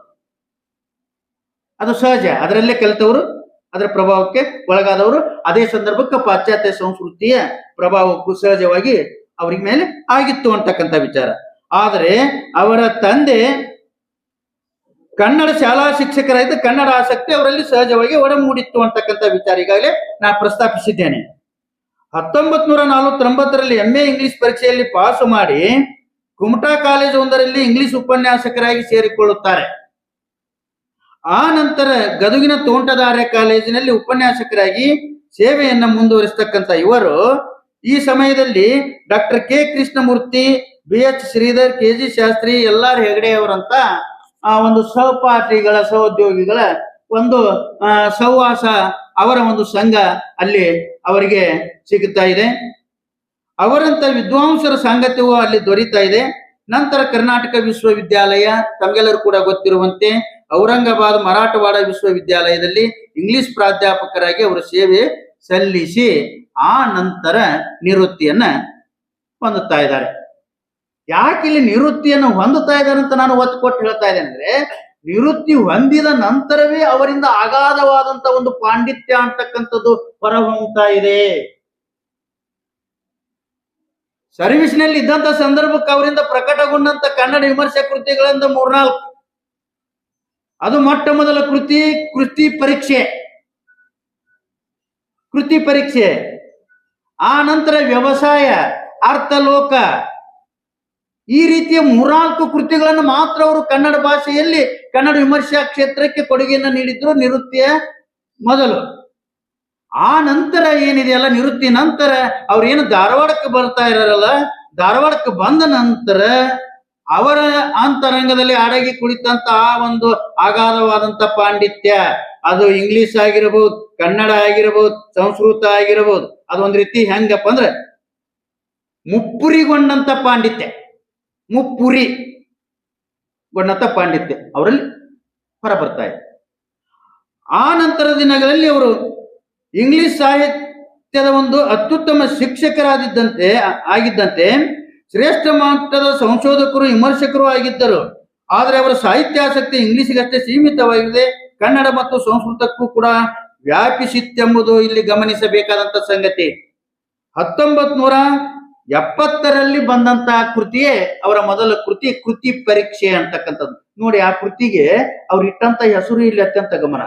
ಅದು ಸಹಜ, ಅದರಲ್ಲೇ ಕಲಿತವರು, ಅದರ ಪ್ರಭಾವಕ್ಕೆ ಒಳಗಾದವರು. ಅದೇ ಸಂದರ್ಭಕ್ಕೆ ಪಾಶ್ಚಾತ್ಯ ಸಂಸ್ಕೃತಿಯ ಪ್ರಭಾವಕ್ಕೂ ಸಹಜವಾಗಿ ಅವ್ರಿಗೆ ಮೇಲೆ ಆಗಿತ್ತು ಅಂತಕ್ಕಂಥ ವಿಚಾರ. ಆದರೆ ಅವರ ತಂದೆ ಕನ್ನಡ ಶಾಲಾ ಶಿಕ್ಷಕರಾಗಿದ್ದ, ಕನ್ನಡ ಆಸಕ್ತಿ ಅವರಲ್ಲಿ ಸಹಜವಾಗಿ ಒಡಮೂಡಿತ್ತು ಅಂತಕ್ಕಂಥ ವಿಚಾರ ಈಗಾಗಲೇ ನಾನು ಪ್ರಸ್ತಾಪಿಸಿದ್ದೇನೆ. 1949ರಲ್ಲಿ MA ಇಂಗ್ಲಿಷ್ ಪರೀಕ್ಷೆಯಲ್ಲಿ ಪಾಸು ಮಾಡಿ ಕುಮಟಾ ಕಾಲೇಜು ಒಂದರಲ್ಲಿ ಇಂಗ್ಲಿಷ್ ಉಪನ್ಯಾಸಕರಾಗಿ ಸೇರಿಕೊಳ್ಳುತ್ತಾರೆ. ಆ ನಂತರ ಗದುಗಿನ ತೋಂಟದಾರ್ಯ ಕಾಲೇಜಿನಲ್ಲಿ ಉಪನ್ಯಾಸಕರಾಗಿ ಸೇವೆಯನ್ನ ಮುಂದುವರಿಸತಕ್ಕಂಥ ಇವರು ಈ ಸಮಯದಲ್ಲಿ doctor K Krishnamurthy, BH Sridhar, KG Shastri, LR Hegde ಅವರಂತ ಒಂದು ಸಹಪಾಠಿಗಳ, ಸಹೋದ್ಯೋಗಿಗಳ ಒಂದು ಸಹವಾಸ, ಅವರ ಒಂದು ಸಂಘ ಅಲ್ಲಿ ಅವರಿಗೆ ಸಿಗುತ್ತಾ ಇದೆ. ಅವರಂತ ವಿದ್ವಾಂಸರ ಸಾಂಗತ್ಯವೂ ಅಲ್ಲಿ ದೊರೀತಾ ಇದೆ. ನಂತರ ಕರ್ನಾಟಕ ವಿಶ್ವವಿದ್ಯಾಲಯ, ತಮಗೆಲ್ಲರೂ ಕೂಡ ಗೊತ್ತಿರುವಂತೆ ಔರಂಗಾಬಾದ್ ಮರಾಠವಾಡ ವಿಶ್ವವಿದ್ಯಾಲಯದಲ್ಲಿ ಇಂಗ್ಲಿಷ್ ಪ್ರಾಧ್ಯಾಪಕರಾಗಿ ಅವರು ಸೇವೆ ಸಲ್ಲಿಸಿ ಆ ನಂತರ ನಿವೃತ್ತಿಯನ್ನ ಹೊಂದುತ್ತಾ ಇದ್ದಾರೆ. ಯಾಕೆ ಇಲ್ಲಿ ನಿವೃತ್ತಿಯನ್ನು ಹೊಂದುತ್ತಾ ಇದ್ದಾರೆ ಅಂತ ನಾನು ಒತ್ತು ಕೊಟ್ಟು ಹೇಳ್ತಾ ಇದ್ದೇನೆ ಅಂದ್ರೆ, ನಿವೃತ್ತಿ ಹೊಂದಿದ ನಂತರವೇ ಅವರಿಂದ ಅಗಾಧವಾದಂತ ಒಂದು ಪಾಂಡಿತ್ಯ ಅಂತಕ್ಕಂಥದ್ದು ಹೊರಹೊಮ್ಮುತ್ತಾ ಇದೆ. ಸರ್ವಿಸ್ನಲ್ಲಿ ಇದ್ದಂತ ಸಂದರ್ಭಕ್ಕೆ ಅವರಿಂದ ಪ್ರಕಟಗೊಂಡಂತ ಕನ್ನಡ ವಿಮರ್ಶೆ ಕೃತಿಗಳಿಂದ 3-4, ಅದು ಮೊಟ್ಟ ಮೊದಲ ಕೃತಿ ಪರೀಕ್ಷೆ, ಆ ನಂತರ ವ್ಯವಸಾಯ, ಅರ್ಥಲೋಕ, ಈ ರೀತಿಯ 3-4 ಕೃತಿಗಳನ್ನು ಮಾತ್ರ ಅವರು ಕನ್ನಡ ಭಾಷೆಯಲ್ಲಿ ಕನ್ನಡ ವಿಮರ್ಶಾ ಕ್ಷೇತ್ರಕ್ಕೆ ಕೊಡುಗೆಯನ್ನು ನೀಡಿದ್ರು ನಿವೃತ್ತಿಯ ಮೊದಲು. ಆ ನಂತರ ಏನಿದೆಯಲ್ಲ, ನಿವೃತ್ತಿ ನಂತರ ಅವ್ರೇನು ಧಾರವಾಡಕ್ಕೆ ಬರ್ತಾ ಇರಲ್ಲ, ಧಾರವಾಡಕ್ಕೆ ಬಂದ ನಂತರ ಅವರ ಅಂತರಂಗದಲ್ಲಿ ಅಡಗಿ ಕುಳಿತಂತ ಆ ಒಂದು ಅಗಾಧವಾದಂತ ಪಾಂಡಿತ್ಯ, ಅದು ಇಂಗ್ಲಿಷ್ ಆಗಿರಬಹುದು, ಕನ್ನಡ ಆಗಿರಬಹುದು, ಸಂಸ್ಕೃತ ಆಗಿರಬಹುದು, ಅದೊಂದ್ ರೀತಿ ಹೆಂಗಪ್ಪ ಅಂದ್ರೆ ಮುಪ್ಪುರಿಗೊಂಡಂತ ಪಾಂಡಿತ್ಯ ಅವರಲ್ಲಿ ಹೊರ ಬರ್ತಾ ಇದೆ. ಆ ನಂತರದ ದಿನಗಳಲ್ಲಿ ಅವರು ಇಂಗ್ಲಿಷ್ ಸಾಹಿತ್ಯದ ಒಂದು ಅತ್ಯುತ್ತಮ ಆಗಿದ್ದಂತೆ ಶ್ರೇಷ್ಠ ಮಟ್ಟದ ಸಂಶೋಧಕರು, ವಿಮರ್ಶಕರು ಆಗಿದ್ದರು. ಆದರೆ ಅವರ ಸಾಹಿತ್ಯಾಸಕ್ತಿ ಇಂಗ್ಲಿಷ್ಗಷ್ಟೇ ಸೀಮಿತವಾಗಿದೆ, ಕನ್ನಡ ಮತ್ತು ಸಂಸ್ಕೃತಕ್ಕೂ ಕೂಡ ವ್ಯಾಪಿಸಿತ್ತೆಂಬುದು ಇಲ್ಲಿ ಗಮನಿಸಬೇಕಾದಂತ ಸಂಗತಿ. 1970ರಲ್ಲಿ ಬಂದಂತ ಕೃತಿಯೇ ಅವರ ಮೊದಲ ಕೃತಿ ಪರೀಕ್ಷೆ ಅಂತಕ್ಕಂಥದ್ದು. ನೋಡಿ, ಆ ಕೃತಿಗೆ ಅವ್ರು ಇಟ್ಟಂತ ಹೆಸರು ಇಲ್ಲಿ ಅತ್ಯಂತ ಗಮನ.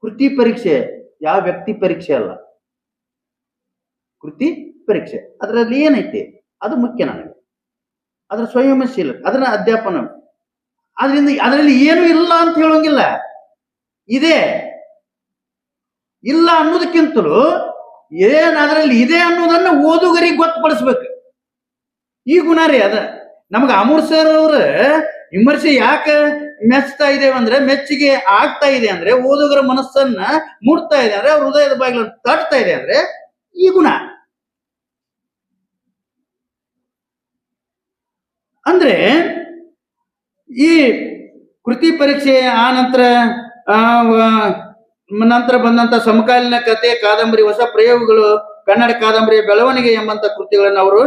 ಕೃತಿ ಪರೀಕ್ಷೆ ಯಾವ ವ್ಯಕ್ತಿ ಪರೀಕ್ಷೆ ಅಲ್ಲ, ಕೃತಿ ಪರೀಕ್ಷೆ. ಅದರಲ್ಲಿ ಏನೈತಿ ಅದು ಮುಖ್ಯ ನನಗೆ, ಅದರ ಸ್ವಯಂಶೀಲ, ಅದರ ಅಧ್ಯಾಪನ. ಆದ್ರಿಂದ ಅದರಲ್ಲಿ ಏನು ಇಲ್ಲ ಅಂತ ಹೇಳೋಂಗಿಲ್ಲ, ಇದೆ. ಇಲ್ಲ ಅನ್ನೋದಕ್ಕಿಂತಲೂ ಏನ್ ಅದರಲ್ಲಿ ಇದೆ ಅನ್ನೋದನ್ನ ಓದುಗರಿಗೆ ಗೊತ್ತುಪಡಿಸ್ಬೇಕು. ಈ ಗುಣ ರೀ ಅದ. ನಮ್ಗೆ ಆಮೂರ್ ಸರ್ ಅವ್ರ ವಿಮರ್ಶೆ ಯಾಕೆ ಮೆಚ್ತಾ ಇದೇವೆ ಅಂದ್ರೆ, ಮೆಚ್ಚುಗೆ ಆಗ್ತಾ ಇದೆ ಅಂದ್ರೆ, ಓದುಗರ ಮನಸ್ಸನ್ನ ಮುಟ್ತಾ ಇದೆ ಅಂದ್ರೆ, ಅವ್ರ ಹೃದಯದ ಬಾಗಿಲನ್ನು ತಟ್ತಾ ಇದೆ ಅಂದ್ರೆ ಈ ಗುಣ. ಅಂದ್ರೆ ಈ ಕೃತಿ ಪರೀಕ್ಷೆ ಆ ನಂತರ ಬಂದಂತ ಸಮಕಾಲೀನ ಕಥೆ, ಕಾದಂಬರಿ, ಹೊಸ ಪ್ರಯೋಗಗಳು, ಕನ್ನಡ ಕಾದಂಬರಿಯ ಬೆಳವಣಿಗೆ ಎಂಬಂತ ಕೃತಿಗಳನ್ನು ಅವರು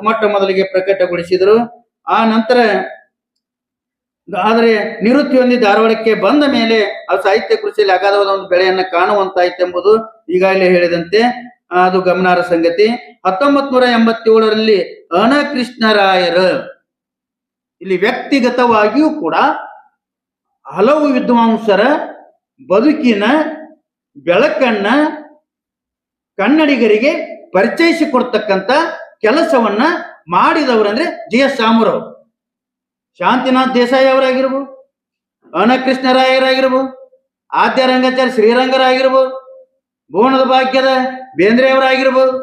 ಮೊಟ್ಟ ಮೊದಲಿಗೆ ಪ್ರಕಟಗೊಳಿಸಿದರು. ಆ ನಂತರ ಆದರೆ ನಿವೃತ್ತಿ ಹೊಂದಿ ಧಾರವಾಡಕ್ಕೆ ಬಂದ ಮೇಲೆ ಆ ಸಾಹಿತ್ಯ ಕೃಷಿಯಲ್ಲಿ ಅಗಾಧವಾದ ಒಂದು ಬೆಳೆಯನ್ನ ಕಾಣುವಂತಾಯ್ತೆಂಬುದು ಈಗಾಗಲೇ ಹೇಳಿದಂತೆ ಅದು ಗಮನಾರ್ಹ ಸಂಗತಿ. 1987ರಲ್ಲಿ ಅನಕೃಷ್ಣರಾಯರು ಇಲ್ಲಿ ವ್ಯಕ್ತಿಗತವಾಗಿಯೂ ಕೂಡ ಹಲವು ವಿದ್ವಾಂಸರ ಬದುಕಿನ ಬೆಳಕನ್ನ ಕನ್ನಡಿಗರಿಗೆ ಪರಿಚಯಿಸಿಕೊಡ್ತಕ್ಕಂಥ ಕೆಲಸವನ್ನ ಮಾಡಿದವರಂದ್ರೆ ಜಿ ಎಸ್ ಆಮೂರವರು. ಶಾಂತಿನಾಥ್ ದೇಸಾಯಿ ಅವರಾಗಿರ್ಬೋದು, ಅನಕೃಷ್ಣರಾಯರಾಗಿರ್ಬೋದು, ಆದ್ಯ ರಂಗಾಚಾರ್ಯ ಶ್ರೀರಂಗರಾಗಿರ್ಬೋದು, ಭುವನದ ಭಾಗ್ಯದ ಬೇಂದ್ರೆ ಅವರಾಗಿರ್ಬೋದು,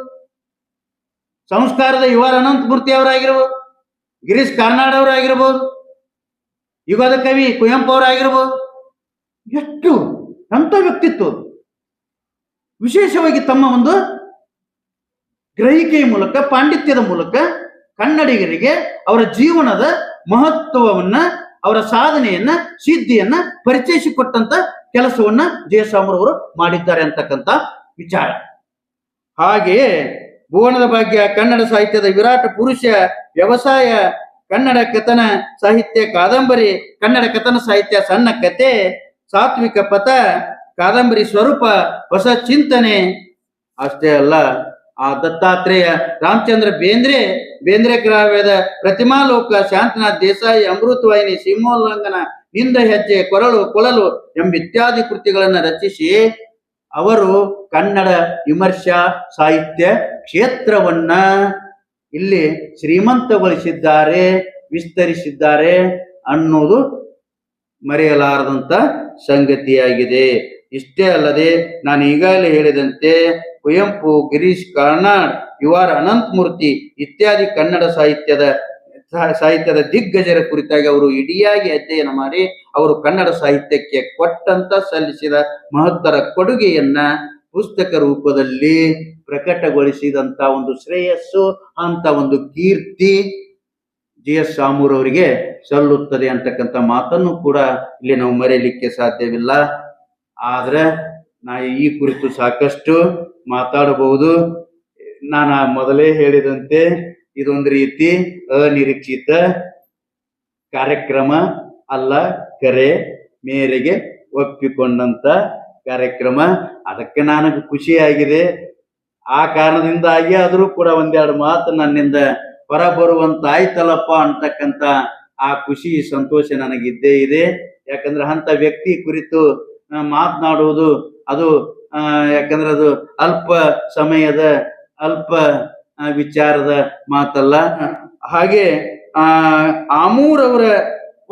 ಸಂಸ್ಕಾರದ ಯುವ ಅನಂತಮೂರ್ತಿ ಅವರಾಗಿರ್ಬೋದು, ಗಿರೀಶ್ ಕಾರ್ನಾಡ್ ಅವರಾಗಿರ್ಬೋದು, ಯುಗದ ಕವಿ ಕುವೆಂಪು ಅವರಾಗಿರ್ಬೋದು. ಎಷ್ಟು ಅಂತ ವ್ಯಕ್ತಿತ್ವ. ವಿಶೇಷವಾಗಿ ತಮ್ಮ ಒಂದು ಗ್ರಹಿಕೆಯ ಮೂಲಕ, ಪಾಂಡಿತ್ಯದ ಮೂಲಕ ಕನ್ನಡಿಗರಿಗೆ ಅವರ ಜೀವನದ ಮಹತ್ವವನ್ನ, ಅವರ ಸಾಧನೆಯನ್ನ, ಸಿದ್ಧಿಯನ್ನ ಪರಿಚಯಿಸಿಕೊಟ್ಟಂತ ಕೆಲಸವನ್ನ ಜಿ ಎಸ್ ಆಮೂರವರು ಮಾಡಿದ್ದಾರೆ ಅಂತಕ್ಕಂಥ ವಿಚಾರ. ಹಾಗೆಯೇ ಭುವನದ ಭಾಗ್ಯ ಕನ್ನಡ ಸಾಹಿತ್ಯದ ವಿರಾಟ ಪುರುಷ, ವ್ಯವಸಾಯ, ಕನ್ನಡ ಕಥನ ಸಾಹಿತ್ಯ ಕಾದಂಬರಿ, ಕನ್ನಡ ಕಥನ ಸಾಹಿತ್ಯ ಸಣ್ಣ ಕತೆ, ಸಾತ್ವಿಕ ಪಥ, ಕಾದಂಬರಿ ಸ್ವರೂಪ, ಹೊಸ ಚಿಂತನೆ. ಅಷ್ಟೇ ಅಲ್ಲ, ಆ ದತ್ತಾತ್ರೇಯ, ರಾಮಚಂದ್ರ ಬೇಂದ್ರೆ ಕಾವ್ಯದ ಪ್ರತಿಮಾಲೋಕ, ಶಾಂತಿನಾಥ್ ದೇಸಾಯಿ ಅಮೃತವಾಹಿನಿ, ಸೀಮೋಲ್ಲಂಘನ, ನಿಂದ ಹೆಜ್ಜೆ, ಕೊಳಲು ಎಂಬಿತ್ಯಾದಿ ಕೃತಿಗಳನ್ನು ರಚಿಸಿ ಅವರು ಕನ್ನಡ ವಿಮರ್ಶಾ ಸಾಹಿತ್ಯ ಕ್ಷೇತ್ರವನ್ನ ಇಲ್ಲಿ ಶ್ರೀಮಂತಗೊಳಿಸಿದ್ದಾರೆ, ವಿಸ್ತರಿಸಿದ್ದಾರೆ ಅನ್ನೋದು ಮರೆಯಲಾರದಂತ ಸಂಗತಿಯಾಗಿದೆ. ಇಷ್ಟೇ ಅಲ್ಲದೆ ನಾನು ಈಗಾಗಲೇ ಹೇಳಿದಂತೆ ಕುವೆಂಪು, ಗಿರೀಶ್ ಕಾರ್ನಾಡ್, ಯು ಆರ್ ಅನಂತಮೂರ್ತಿ ಇತ್ಯಾದಿ ಕನ್ನಡ ಸಾಹಿತ್ಯದ ದಿಗ್ಗಜರ ಕುರಿತಾಗಿ ಅವರು ಇಡಿಯಾಗಿ ಅಧ್ಯಯನ ಮಾಡಿ ಅವರು ಕನ್ನಡ ಸಾಹಿತ್ಯಕ್ಕೆ ಸಲ್ಲಿಸಿದ ಮಹತ್ತರ ಕೊಡುಗೆಯನ್ನ ಪುಸ್ತಕ ರೂಪದಲ್ಲಿ ಪ್ರಕಟಗೊಳಿಸಿದಂತ ಒಂದು ಶ್ರೇಯಸ್ಸು, ಅಂತ ಒಂದು ಕೀರ್ತಿ ಜಿ ಎಸ್ ಆಮೂರವರಿಗೆ ಸಲ್ಲುತ್ತದೆ ಅಂತಕ್ಕಂಥ ಮಾತನ್ನು ಕೂಡ ಇಲ್ಲಿ ನಾವು ಮರೆಯಲಿಕ್ಕೆ ಸಾಧ್ಯವಿಲ್ಲ. ಆದ್ರೆ ನಾ ಈ ಕುರಿತು ಸಾಕಷ್ಟು ಮಾತಾಡಬಹುದು. ನಾನು ಮೊದಲೇ ಹೇಳಿದಂತೆ ಇದೊಂದು ರೀತಿ ಅನಿರೀಕ್ಷಿತ ಕಾರ್ಯಕ್ರಮ ಅಲ್ಲ, ಕರೆ ಮೇರೆಗೆ ಒಪ್ಪಿಕೊಂಡಂತ ಕಾರ್ಯಕ್ರಮ. ಅದಕ್ಕೆ ನನಗೆ ಖುಷಿಯಾಗಿದೆ. ಆ ಕಾರಣದಿಂದಾಗಿ ಆದರೂ ಕೂಡ ಒಂದೆರಡು ಮಾತು ನನ್ನಿಂದ ಹೊರ ಬರುವಂತಾಯ್ತಲ್ಲಪ್ಪ ಅಂತಕ್ಕಂಥ ಆ ಖುಷಿ, ಸಂತೋಷ ನನಗಿದ್ದೇ ಇದೆ. ಯಾಕಂದ್ರೆ ಅಂತ ವ್ಯಕ್ತಿ ಕುರಿತು ಮಾತನಾಡುವುದು ಅದು ಯಾಕಂದ್ರೆ ಅದು ಅಲ್ಪ ಸಮಯದ ಅಲ್ಪ ವಿಚಾರದ ಮಾತಲ್ಲ. ಹಾಗೆ ಆಮೂರವರ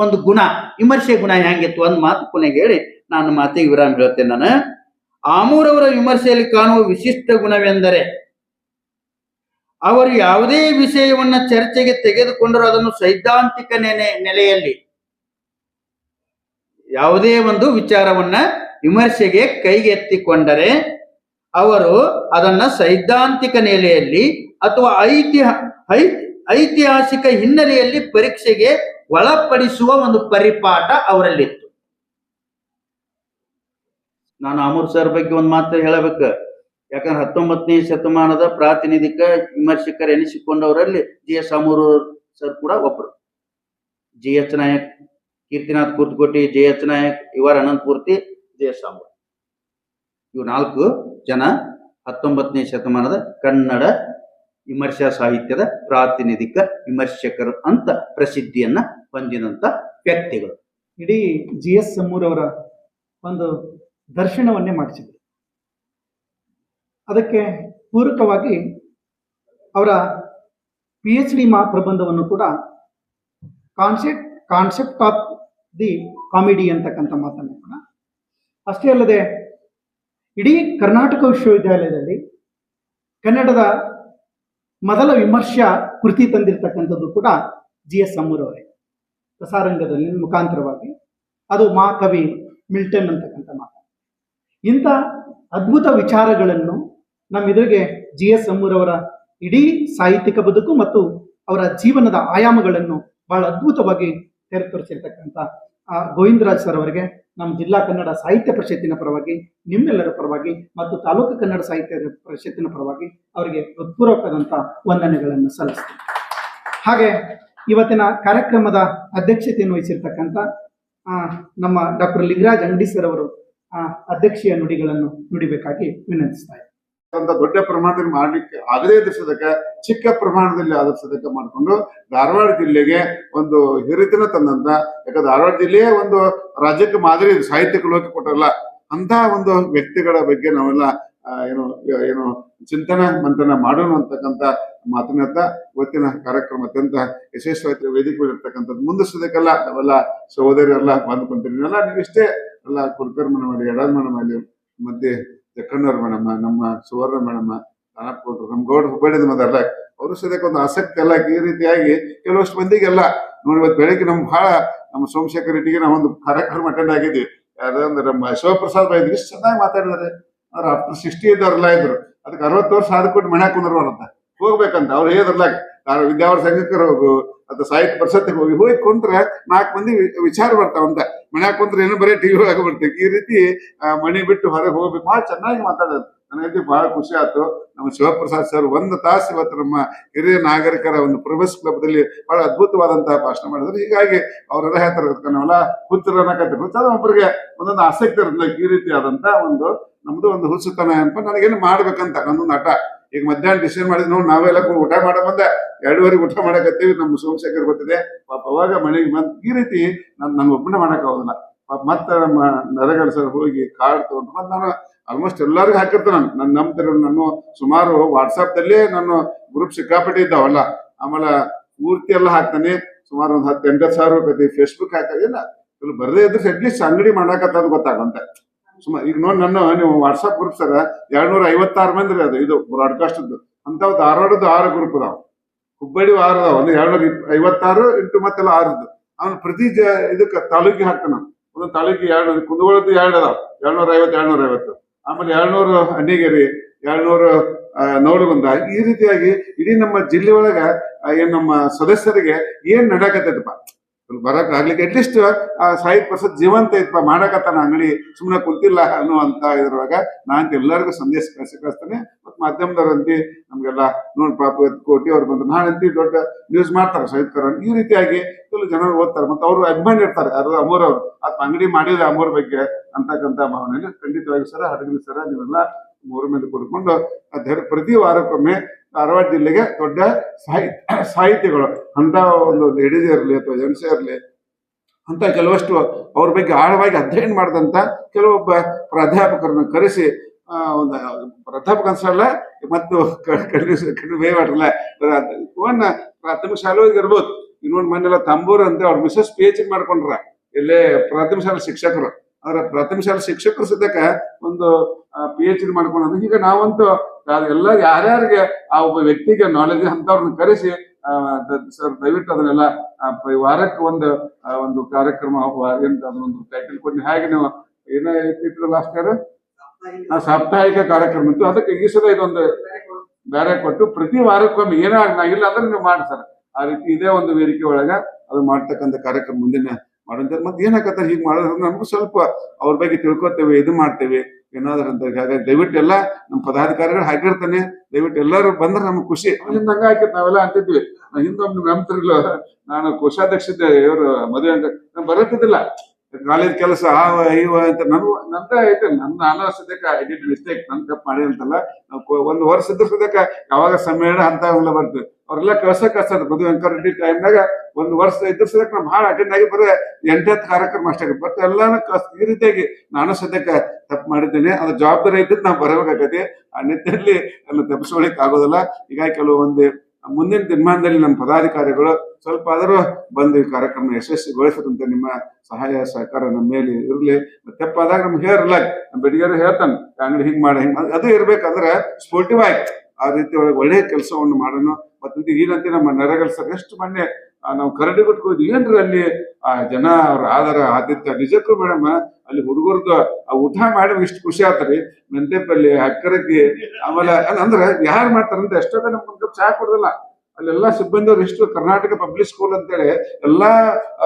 ಒಂದು ಗುಣ, ವಿಮರ್ಶೆ ಗುಣ ಹೆಂಗಿತ್ತು ಒಂದು ಮಾತು ಕೊನೆಗೆ ಹೇಳಿ ನಾನು ಮಾತಿಗೆ ವಿರಾಮ ಹೇಳ್ತೇನೆ. ನಾನು ಆಮೂರವರ ವಿಮರ್ಶೆಯಲ್ಲಿ ಕಾಣುವ ವಿಶಿಷ್ಟ ಗುಣವೆಂದರೆ ಅವರು ಯಾವುದೇ ವಿಷಯವನ್ನ ಚರ್ಚೆಗೆ ತೆಗೆದುಕೊಂಡರೂ ಅದನ್ನು ಸೈದ್ಧಾಂತಿಕ ನೆಲೆಯಲ್ಲಿ, ಯಾವುದೇ ಒಂದು ವಿಚಾರವನ್ನ ವಿಮರ್ಶೆಗೆ ಕೈಗೆತ್ತಿಕೊಂಡರೆ ಅವರು ಅದನ್ನ ಸೈದ್ಧಾಂತಿಕ ನೆಲೆಯಲ್ಲಿ ಅಥವಾ ಐತಿಹಾಸಿಕ ಹಿನ್ನೆಲೆಯಲ್ಲಿ ಪರೀಕ್ಷೆಗೆ ಒಳಪಡಿಸುವ ಒಂದು ಪರಿಪಾಠ ಅವರಲ್ಲಿತ್ತು. ನಾನು ಆಮೂರ್ ಸರ್ ಬಗ್ಗೆ ಒಂದು ಮಾತು ಹೇಳಬೇಕು. ಯಾಕಂದ್ರೆ 19ನೇ ಶತಮಾನದ ಪ್ರಾತಿನಿಧಿಕ ವಿಮರ್ಶಕರು ಎನಿಸಿಕೊಂಡವರಲ್ಲಿ ಜಿ ಎಸ್ ಆಮೂರ್ ಸರ್ ಕೂಡ ಒಬ್ಬರು. G H Nayak, Keertinath Kurtakoti, J H Nayak, U R Ananthamurthy, J S Amur, ಇವು 4 ಜನ 19ನೇ ಶತಮಾನದ ಕನ್ನಡ ವಿಮರ್ಶಾ ಸಾಹಿತ್ಯದ ಪ್ರಾತಿನಿಧಿಕ ವಿಮರ್ಶಕರು ಅಂತ ಪ್ರಸಿದ್ಧಿಯನ್ನ ಹೊಂದಿದಂತ ವ್ಯಕ್ತಿಗಳು. ಇಡೀ ಜಿ ಎಸ್ ಆಮೂರ್ ಅವರ ಒಂದು ದರ್ಶನವನ್ನೇ ಮಾಡಿಸಿದರು. ಅದಕ್ಕೆ ಪೂರಕವಾಗಿ ಅವರ PhD ಪ್ರಬಂಧವನ್ನು ಕೂಡ ಕಾನ್ಸೆಪ್ಟ್ ಆಫ್ ದಿ ಕಾಮಿಡಿ ಅಂತಕ್ಕಂಥ ಮಾತನ್ನು ಕೂಡ. ಅಷ್ಟೇ ಅಲ್ಲದೆ ಇಡೀ ಕರ್ನಾಟಕ ವಿಶ್ವವಿದ್ಯಾಲಯದಲ್ಲಿ ಕನ್ನಡದ ಮೊದಲ ವಿಮರ್ಶಾ ಕೃತಿ ತಂದಿರತಕ್ಕಂಥದ್ದು ಕೂಡ ಜಿ ಎಸ್ ಆಮೂರ್ ಅವರೇ, ಪ್ರಸಾರಂಗದಲ್ಲಿ ಮುಖಾಂತರವಾಗಿ. ಅದು ಮಹಾಕವಿ ಮಿಲ್ಟನ್ ಅಂತಕ್ಕಂಥ ಮಾತು. ಇಂಥ ಅದ್ಭುತ ವಿಚಾರಗಳನ್ನು ನಮ್ಮೆದುರಿಗೆ ಜಿ ಎಸ್ ಆಮೂರ್ ಅವರ ಇಡೀ ಸಾಹಿತ್ಯಿಕ ಬದುಕು ಮತ್ತು ಅವರ ಜೀವನದ ಆಯಾಮಗಳನ್ನು ಬಹಳ ಅದ್ಭುತವಾಗಿ ತೆರೆ ತೋರಿಸಿರ್ತಕ್ಕಂಥ ಗೋವಿಂದರಾಜ್ ಸರ್ ಅವರಿಗೆ ನಮ್ಮ ಜಿಲ್ಲಾ ಕನ್ನಡ ಸಾಹಿತ್ಯ ಪರಿಷತ್ತಿನ ಪರವಾಗಿ, ನಿಮ್ಮೆಲ್ಲರ ಪರವಾಗಿ ಮತ್ತು ತಾಲೂಕು ಕನ್ನಡ ಸಾಹಿತ್ಯ ಪರಿಷತ್ತಿನ ಪರವಾಗಿ ಅವರಿಗೆ ಹೃತ್ಪೂರ್ವಕವಾದಂಥ ವಂದನೆಗಳನ್ನು ಸಲ್ಲಿಸ್ತೀನಿ. ಹಾಗೆ ಇವತ್ತಿನ ಕಾರ್ಯಕ್ರಮದ ಅಧ್ಯಕ್ಷತೆಯನ್ನು ವಹಿಸಿರ್ತಕ್ಕಂಥ ನಮ್ಮ ಡಾಕ್ಟರ್ ಲಿಂಗರಾಜ್ ಅಂಗಡಿ ಸರ್ ಅವರು ಅಧ್ಯಕ್ಷೀಯ ನುಡಿಗಳನ್ನು ನುಡಿಬೇಕಾಗಿ ವಿನಂತಿಸ್ತಾ ಇದ್ದಾರೆ. ಅಂತ ದೊಡ್ಡ ಪ್ರಮಾಣದಲ್ಲಿ ಮಾಡ್ಲಿಕ್ಕೆ ಆಗದೇ ಇದ್ರಿಸೋದಕ್ಕೆ ಚಿಕ್ಕ ಪ್ರಮಾಣದಲ್ಲಿ ಆಧರಿಸೋದಕ್ಕೆ ಮಾಡಿಕೊಂಡು ಧಾರವಾಡ ಜಿಲ್ಲೆಗೆ ಒಂದು ಹಿರಿತನ ತಂದಂತ, ಯಾಕಂದ್ರೆ ಧಾರವಾಡ ಜಿಲ್ಲೆಯೇ ಒಂದು ರಾಜ್ಯಕ್ಕೆ ಮಾದರಿ ಸಾಹಿತ್ಯಕ್ಕೆ ಲೋಕ ಕೊಟ್ಟಲ್ಲ ಅಂತ ಒಂದು ವ್ಯಕ್ತಿಗಳ ಬಗ್ಗೆ ನಾವೆಲ್ಲ ಏನು ಚಿಂತನ ಮಂಥನ ಮಾಡೋಣ ಅಂತಕ್ಕಂಥ ಮಾತನಾಡ್ತ ಇವತ್ತಿನ ಕಾರ್ಯಕ್ರಮ ಅತ್ಯಂತ ಯಶಸ್ವಿ ವೇದಿಕೆ ಇರ್ತಕ್ಕಂಥದ್ದು ಮುಂದಿಸೋದಕ್ಕೆಲ್ಲ ನಾವೆಲ್ಲ ಸಹೋದರಿಯರೆಲ್ಲ ಬಂದ್ಕೊಂತೀರಿ ನೀವಿಷ್ಟೇ ಎಲ್ಲ ಕುಲಕರ್ಣಿ ಮೇಡಮ್ ಯಡಾದ್ ಮೇಡಮ್ ಅಲ್ಲಿ ಮತ್ತೆ ಜಕ್ಕಣ್ಣವ್ರ ಮೇಡಮ್ಮ ನಮ್ಮ ಸುವರ್ಣ ಮೇಡಮ್ಮ ನಾನಪ್ಪರು ನಮ್ಮ ಗೌಡ ಹುಬ್ಬಳ್ಳಿದ ಮೊದಲ ಅವರು ಸದ್ಯಕ್ಕೆ ಒಂದು ಆಸಕ್ತಿ ಎಲ್ಲ ಈ ರೀತಿಯಾಗಿ ಕೆಲವಷ್ಟು ಮಂದಿಗೆಲ್ಲ ನೋಡಿ ಇವತ್ತು ಬೆಳಗ್ಗೆ ನಮ್ಗೆ ಬಹಳ ನಮ್ಮ ಸೋಮಶೇಖರ್ ರೆಡ್ಡಿಗೆ ನಾವೊಂದು ಕಾರ್ಯಕ್ರಮ ಅಟೆಂಡ್ ಆಗಿದ್ವಿ ಯಾರಂದ್ರೆ ನಮ್ಮ ಶಿವಪ್ರಸಾದ್ ಬೈ ಇಷ್ಟು ಚೆನ್ನಾಗಿ ಮಾತಾಡಿದಾರೆ ಅವ್ರು ಆಫ್ಟರ್ 60 ಇದ್ದವ್ರೆಲ್ಲ ಇದ್ರು ಅದಕ್ಕೆ 60 ವರ್ಷ ಆದ್ಕೊಟ್ಟು ಮನೆ ಕುಂದ್ರಬಾರಂತ ಹೋಗ್ಬೇಕಂತ ಅವ್ರು ಹೇಳಿದ್ರಲ್ಲ ವಿದ್ಯಾವರ ಸಂಘಕ್ಕೆ ಹೋಗು ಅಥವಾ ಸಾಹಿತ್ಯ ಪರಿಷತ್ತಿಗೆ ಹೋಗಿ ಕುಂತ್ರೆ 4 ಮಂದಿ ವಿಚಾರ ಬರ್ತಾವಂತ ಮನ್ಯಾಗ ಕುಂತ್ರೆ ಏನೋ ಬರೀ ಟಿವಿ ಒಳಗೆ ಬರ್ತೇವೆ ಈ ರೀತಿ ಮನೆ ಬಿಟ್ಟು ಹೊರಗೆ ಹೋಗ್ಬೇಕು ಬಹಳ ಚೆನ್ನಾಗಿ ಮಾತಾಡೋದು ನನಗೈತಿ ಬಹಳ ಖುಷಿ ಆಯ್ತು ನಮ್ಮ ಶಿವಪ್ರಸಾದ್ ಸರ್ 1 ತಾಸು ಇವತ್ತು ನಮ್ಮ ಹಿರಿಯ ನಾಗರಿಕರ ಒಂದು ಪ್ರೆಸ್ ಕ್ಲಬ್ದಲ್ಲಿ ಬಹಳ ಅದ್ಭುತವಾದಂತಹ ಭಾಷಣ ಮಾಡಿದ್ರು ಹೀಗಾಗಿ ಅವರೆಲ್ಲ ಹೇಳ್ತಾರೆ ನಾವೆಲ್ಲ ಹುಚ್ಚರು ಅನ್ನಕತ್ತಿರು ಒಬ್ಬರಿಗೆ ಒಂದೊಂದು ಆಸಕ್ತಿ ಇರುತ್ತೆ ಈ ರೀತಿ ಆದಂತ ನಮ್ದು ಒಂದು ಹುಚ್ಚುತನ ಅನ್ಪ ನನಗೇನು ಮಾಡ್ಬೇಕಂತ ನನ್ನೊಂದು ಹಠ ಈಗ ಮಧ್ಯಾಹ್ನ ಡಿಸಿಷನ್ ಮಾಡಿದ್ ನೋಡಿ ನಾವೆಲ್ಲ ಊಟ ಮಾಡ ಬಂದ 2:30 ಊಟ ಮಾಡಕತ್ತೀವಿ ನಮ್ಮ ಸೋಮಶೇಖರ್ ಗೊತ್ತಿದೆ ಪಾಪ ಅವಾಗ ಮನೆಗೆ ಬಂದ್ ಈ ರೀತಿ ನನ್ನ ಒಬ್ಬನೇ ಮಾಡಕ್ ಆಗೋದಿಲ್ಲ ಪಾಪ ಮತ್ತೆ ನಮ್ಮ ನರಗಲ್ ಸರ್ ಹೋಗಿ ಕಾರ್ಡ್ ತಗೊಂಡು ಮತ್ತೆ ನಾನು ಆಲ್ಮೋಸ್ಟ್ ಎಲ್ಲರಿಗೂ ಹಾಕಿರ್ತೇನೆ ನಾನು ನಂಬ್ತಿರೋ ನಾನು ಸುಮಾರು ವಾಟ್ಸಾಪ್ ದಲ್ಲೇ ನಾನು ಗ್ರೂಪ್ ಸಿಕ್ಕಾಪಟ್ಟೆ ಇದ್ದಾವಲ್ಲ ಆಮೇಲೆ ಪೂರ್ತಿ ಎಲ್ಲ ಹಾಕ್ತಾನೆ ಸುಮಾರು ಒಂದು 10-8 ಸಾವಿರ ರೂಪಾಯಿ ಫೇಸ್ಬುಕ್ ಹಾಕಿಲ್ಲ ಇಲ್ಲಿ ಬರದೇ ಇದ್ರೆ ಅಟ್ಲೀಸ್ಟ್ ಅಂಗಡಿ ಮಾಡಾಕತ್ತದ ಗೊತ್ತಾಗಂತ ಸುಮಾರು ಈಗ ನೋಡಿ ನೀವು ವಾಟ್ಸಾಪ್ ಗ್ರೂಪ್ ಸರ 256 ಮಂದಿ ರೀ ಅದು ಇದು ಬ್ರಾಡ್ಕಾಸ್ಟ್ ಅಂತವ್ ಧಾರವಾಡದ್ದು 6 ಗ್ರೂಪ್ ಅದಾವ ಹುಬ್ಬಳ್ಳಿ 6 ಅದಾವ ಒಂದು 256 ಇಂಟು ಮತ್ತೆಲ್ಲ 6 ಅವ್ನು ಪ್ರತಿ ಇದಕ್ಕೆ ತಾಲೂಕಿಗೆ ಹಾಕ್ತಾನ ಒಂದೊಂದು ತಾಲೂಕಿಗೆ 200 ಕುಂದಗೋಳದ್ದು 2 ಅದಾವ 250 ಆಮೇಲೆ 200 ಅಣ್ಣಿಗೇರಿ 200 ನವಲಗುಂದ ಈ ರೀತಿಯಾಗಿ ಇಡೀ ನಮ್ಮ ಜಿಲ್ಲೆ ಒಳಗ ಏನ್ ನಮ್ಮ ಸದಸ್ಯರಿಗೆ ಏನ್ ನಡಕತ್ತೈತಪ್ಪ ಬರಕ್ ಆಗ್ಲಿಕ್ಕೆ ಅಟ್ಲೀಸ್ಟ್ ಸಾಹಿತ್ಯ ಪರಿಷತ್ ಜೀವಂತ ಐತಪ್ಪ ಮಾಡಕತ್ತಾನ ಅಂಗಡಿ ಸುಮ್ಮನೆ ಕುಂತಿಲ್ಲ ಅನ್ನುವಂತ ಇದ್ರೊಳಗ ನಾನ್ ಎಲ್ಲರಿಗೂ ಸಂದೇಶ ಕಳಿಸ್ತಾನೆ ಮತ್ ಮಾಧ್ಯಮದವ್ರಂತಿ ನಮ್ಗೆಲ್ಲ ನೋಡ್ ಪಾಪ ಕೋಟಿ ಅವ್ರು ಬಂದ್ರು ನಾನಂತಿ ದೊಡ್ಡ ನ್ಯೂಸ್ ಮಾಡ್ತಾರೆ ಸಾಹಿತ್ಯಕರ ಈ ರೀತಿಯಾಗಿ ಕೆಲವು ಜನ ಓದ್ತಾರೆ ಮತ್ತೆ ಅವರು ಅಭಿಮಾನಿ ಇರ್ತಾರೆ ಯಾರು ಅಮೂರ್ ಅವ್ರು ಅಥವಾ ಅಂಗಡಿ ಮಾಡಿದ್ರೆ ಅಮೂರ್ ಬಗ್ಗೆ ಅಂತಕ್ಕಂಥ ಭಾವನೆಯಲ್ಲಿ ಖಂಡಿತವಾಗಿ ಸರ ಹಡಗಲಿ ಸರ ನೀವೆಲ್ಲ 3 ಮಂದಿ ಕೊಡ್ಕೊಂಡು ಪ್ರತಿ ವಾರಕ್ಕೊಮ್ಮೆ ಧಾರವಾಡ ಜಿಲ್ಲೆಗೆ ದೊಡ್ಡ ಸಾಹಿತಿಗಳು ಅಂತ ಒಂದು ಲೇಡೀಸ್ ಇರಲಿ ಅಥವಾ ಜೆಂಟ್ಸ್ ಇರಲಿ ಅಂತ ಕೆಲವಷ್ಟು ಅವ್ರ ಬಗ್ಗೆ ಆಳವಾಗಿ ಅಧ್ಯಯನ ಮಾಡಿದಂತ ಕೆಲವೊಬ್ಬ ಪ್ರಾಧ್ಯಾಪಕರನ್ನ ಕರೆಸಿ ಒಂದು ಪ್ರಾಧ್ಯಾಪಕ ಅನ್ಸಲ್ಲ ಮತ್ತು ಬೇವಾಟ್ರಲ್ಲ ಪ್ರಾಥಮಿಕ ಶಾಲೆ ಇರ್ಬೋದು ಇನ್ನೊಂದು ಮನೆಲ್ಲ ತಂಬೂರ್ ಅಂತ ಅವ್ರ ಮಿಸಸ್ PhD ಮಾಡ್ಕೊಂಡ್ರ ಇಲ್ಲೇ ಪ್ರಾಥಮಿಕ ಶಾಲೆ ಶಿಕ್ಷಕರು ಆದ್ರೆ ಪ್ರಾಥಮಿಕ ಶಾಲೆ ಶಿಕ್ಷಕರು ಸದ್ಯಕ್ಕೆ ಒಂದು PhD ಮಾಡ್ಕೊಂಡು ಈಗ ನಾವಂತೂ ಎಲ್ಲ ಯಾರ್ಯಾರಿಗೆ ಆ ಒಬ್ಬ ವ್ಯಕ್ತಿಗೆ ನಾಲೆಜ್ ಅಂತವ್ರನ್ನ ಕರೆಸಿ ಸರ್ ದಯವಿಟ್ಟು ಅದನ್ನೆಲ್ಲ ವಾರಕ್ಕೆ ಒಂದು ಕಾರ್ಯಕ್ರಮ ಅದನ್ನೊಂದು ಟೈಟಲ್ ಕೊಟ್ಟು ಹಾಗೆ ನೀವು ಏನ ಇಟ್ಟಿರಲ್ಲ ಅಷ್ಟೇ ಸಾಪ್ತಾಹಿಕ ಕಾರ್ಯಕ್ರಮ ಇತ್ತು ಅದಕ್ಕೆ ಈ ಸಲ ಇದೊಂದು ಬೇರೆ ಕೊಟ್ಟು ಪ್ರತಿ ವಾರಕ್ಕೊಮ್ಮೆ ಏನಾಗಿಲ್ಲ ಅಂದ್ರೆ ನೀವು ಮಾಡಿ ಸರ್ ಆ ರೀತಿ ಇದೇ ಒಂದು ವೇದಿಕೆ ಒಳಗ ಅದು ಮಾಡ್ತಕ್ಕಂಥ ಕಾರ್ಯಕ್ರಮ ಮುಂದಿನ ಮಾಡೋಂತ ಮತ್ತೆ ಏನಾಗತ್ತಾರೆ ಹೀಗೆ ಮಾಡೋದ್ರಿಂದ ನಮಗೂ ಸ್ವಲ್ಪ ಅವ್ರ ಬಗ್ಗೆ ತಿಳ್ಕೊತೇವೆ ಇದು ಮಾಡ್ತೇವೆ ಏನಾದ್ರು ಅಂತ ಹಾಗಾಗಿ ದಯವಿಟ್ಟು ಎಲ್ಲ ನಮ್ಮ ಪದಾಧಿಕಾರಿಗಳು ಹಾಕಿರ್ತಾನೆ ದಯವಿಟ್ಟು ಎಲ್ಲರೂ ಬಂದ್ರೆ ನಮ್ಗೆ ಖುಷಿ ಹಿಂದ ಹಂಗ ಹಾಕಿತ್ ನಾವೆಲ್ಲ ಅಂತಿದ್ವಿ ಹಿಂದೊಮ್ಮೆ ನಂಬ್ತಿರ್ಲಿಲ್ಲ ನಾನು ಕೋಶಾಧ್ಯಕ್ಷ ಇವರು ಮದುವೆ ಅಂತ ನಾನು ಬರತ್ತಿದ್ದಿಲ್ಲ ಕಾಲೇಜ್ ಕೆಲಸ ಇವ ಅಂತ ನಂದ ಐತೆ ನಾನು ಸದ್ಯಕ್ಕೆ ಐ ಡಿಡ್ ಮಿಸ್ಟೇಕ್ ನನ್ ತಪ್ಪು ಮಾಡಿ ಅಂತಲ್ಲ ಒಂದು ವರ್ಷ ಇದ್ರ ಸದ್ಯಕ್ಕೆ ಯಾವಾಗ ಸಮ್ಮೇಳನ ಅಂತ ಎಲ್ಲ ಬರ್ತದೆ ಅವ್ರೆಲ್ಲ ಕಳ್ಸದ್ ಮದುವೆ ವೆಂಕಟರೆಡ್ಡಿ ಟೈಮ್ನಾಗ ಒಂದು ವರ್ಷ ಇದ್ರ ಸದ್ಯಕ್ಕೆ ನಾವು ಭಾಳ ಅಟೆಂಡ್ ಆಗಿ ಬರೀ 8 ಕಾರ್ಯಕ್ರಮ ಅಷ್ಟೇ ಬಟ್ ಎಲ್ಲಾನು ಈ ರೀತಿಯಾಗಿ ನಾನು ಸದ್ಯಕ್ಕೆ ತಪ್ಪು ಮಾಡಿದ್ದೇನೆ ಅದ್ರ ಜವಾಬ್ದಾರಿ ಇದ್ದದ್ದು ನಾವು ಬರಬೇಕಾಗತ್ತೆ ಆ ನಿಟ್ಟಿನಲ್ಲಿ ಎಲ್ಲ ತಪ್ಪಿಸ್ಕೊಳಿಕ್ ಆಗೋದಿಲ್ಲ ಹೀಗಾಗಿ ಕೆಲವೊಂದು ಮುಂದಿನ ದಿನಮಾನದಲ್ಲಿ ನಮ್ಮ ಪದಾಧಿಕಾರಿಗಳು ಸ್ವಲ್ಪ ಆದರೂ ಬಂದು ಈ ಕಾರ್ಯಕ್ರಮ ಯಶಸ್ವಿಗೊಳಿಸದಂತೆ ನಿಮ್ಮ ಸಹಾಯ ಸಹಕಾರ ನಮ್ಮ ಮೇಲೆ ಇರಲಿ ತೆಪ್ಪಾದಾಗ ನಮ್ಗೆ ಹೇರಲ್ಲ ನಮ್ಮ ಬೆಡಿಗೆರು ಹೇಳ್ತಾನೆ ಅಂಗಡಿ ಹಿಂಗ್ ಮಾಡಿ ಅದು ಇರ್ಬೇಕಂದ್ರೆ ಸ್ಪೋರ್ಟಿವ್ ಆಗಿ ಆ ರೀತಿ ಒಳಗೆ ಒಳ್ಳೆಯ ಕೆಲಸವನ್ನು ಮಾಡೋಣ ಮತ್ತೆ ಈಗಂತ ನಮ್ಮ ನರಗಲ್ ಸರ್ ಎಷ್ಟು ಮೊನ್ನೆ ನಾವು ಕರಡಿ ಬಿಟ್ಕೋದು ಏನ್ರಿ ಅಲ್ಲಿ ಆ ಜನ ಅವ್ರ ಆಧಾರ ಆದಿತ್ಯ ನಿಜಕ್ಕೂ ಮೇಡಮ್ ಅಲ್ಲಿ ಹುಡುಗರ್ದು ಆ ಊಟ ಮಾಡಿ ಇಷ್ಟು ಖುಷಿ ಆತರಿ ಮೆಂತೆಪಲ್ಲಿ ಅಕ್ಕರಕ್ಕಿ ಆಮೇಲೆ ಅಂದ್ರೆ ಯಾರು ಮಾಡ್ತಾರಂತ ಎಷ್ಟೋ ನಮ್ಗೆ ಚಾ ಕೊಡೋದಿಲ್ಲ ಅಲ್ಲೆಲ್ಲಾ ಸಿಬ್ಬಂದಿಯವ್ರು ಇಷ್ಟು ಕರ್ನಾಟಕ ಪಬ್ಲಿಕ್ ಸ್ಕೂಲ್ ಅಂತೇಳಿ ಎಲ್ಲಾ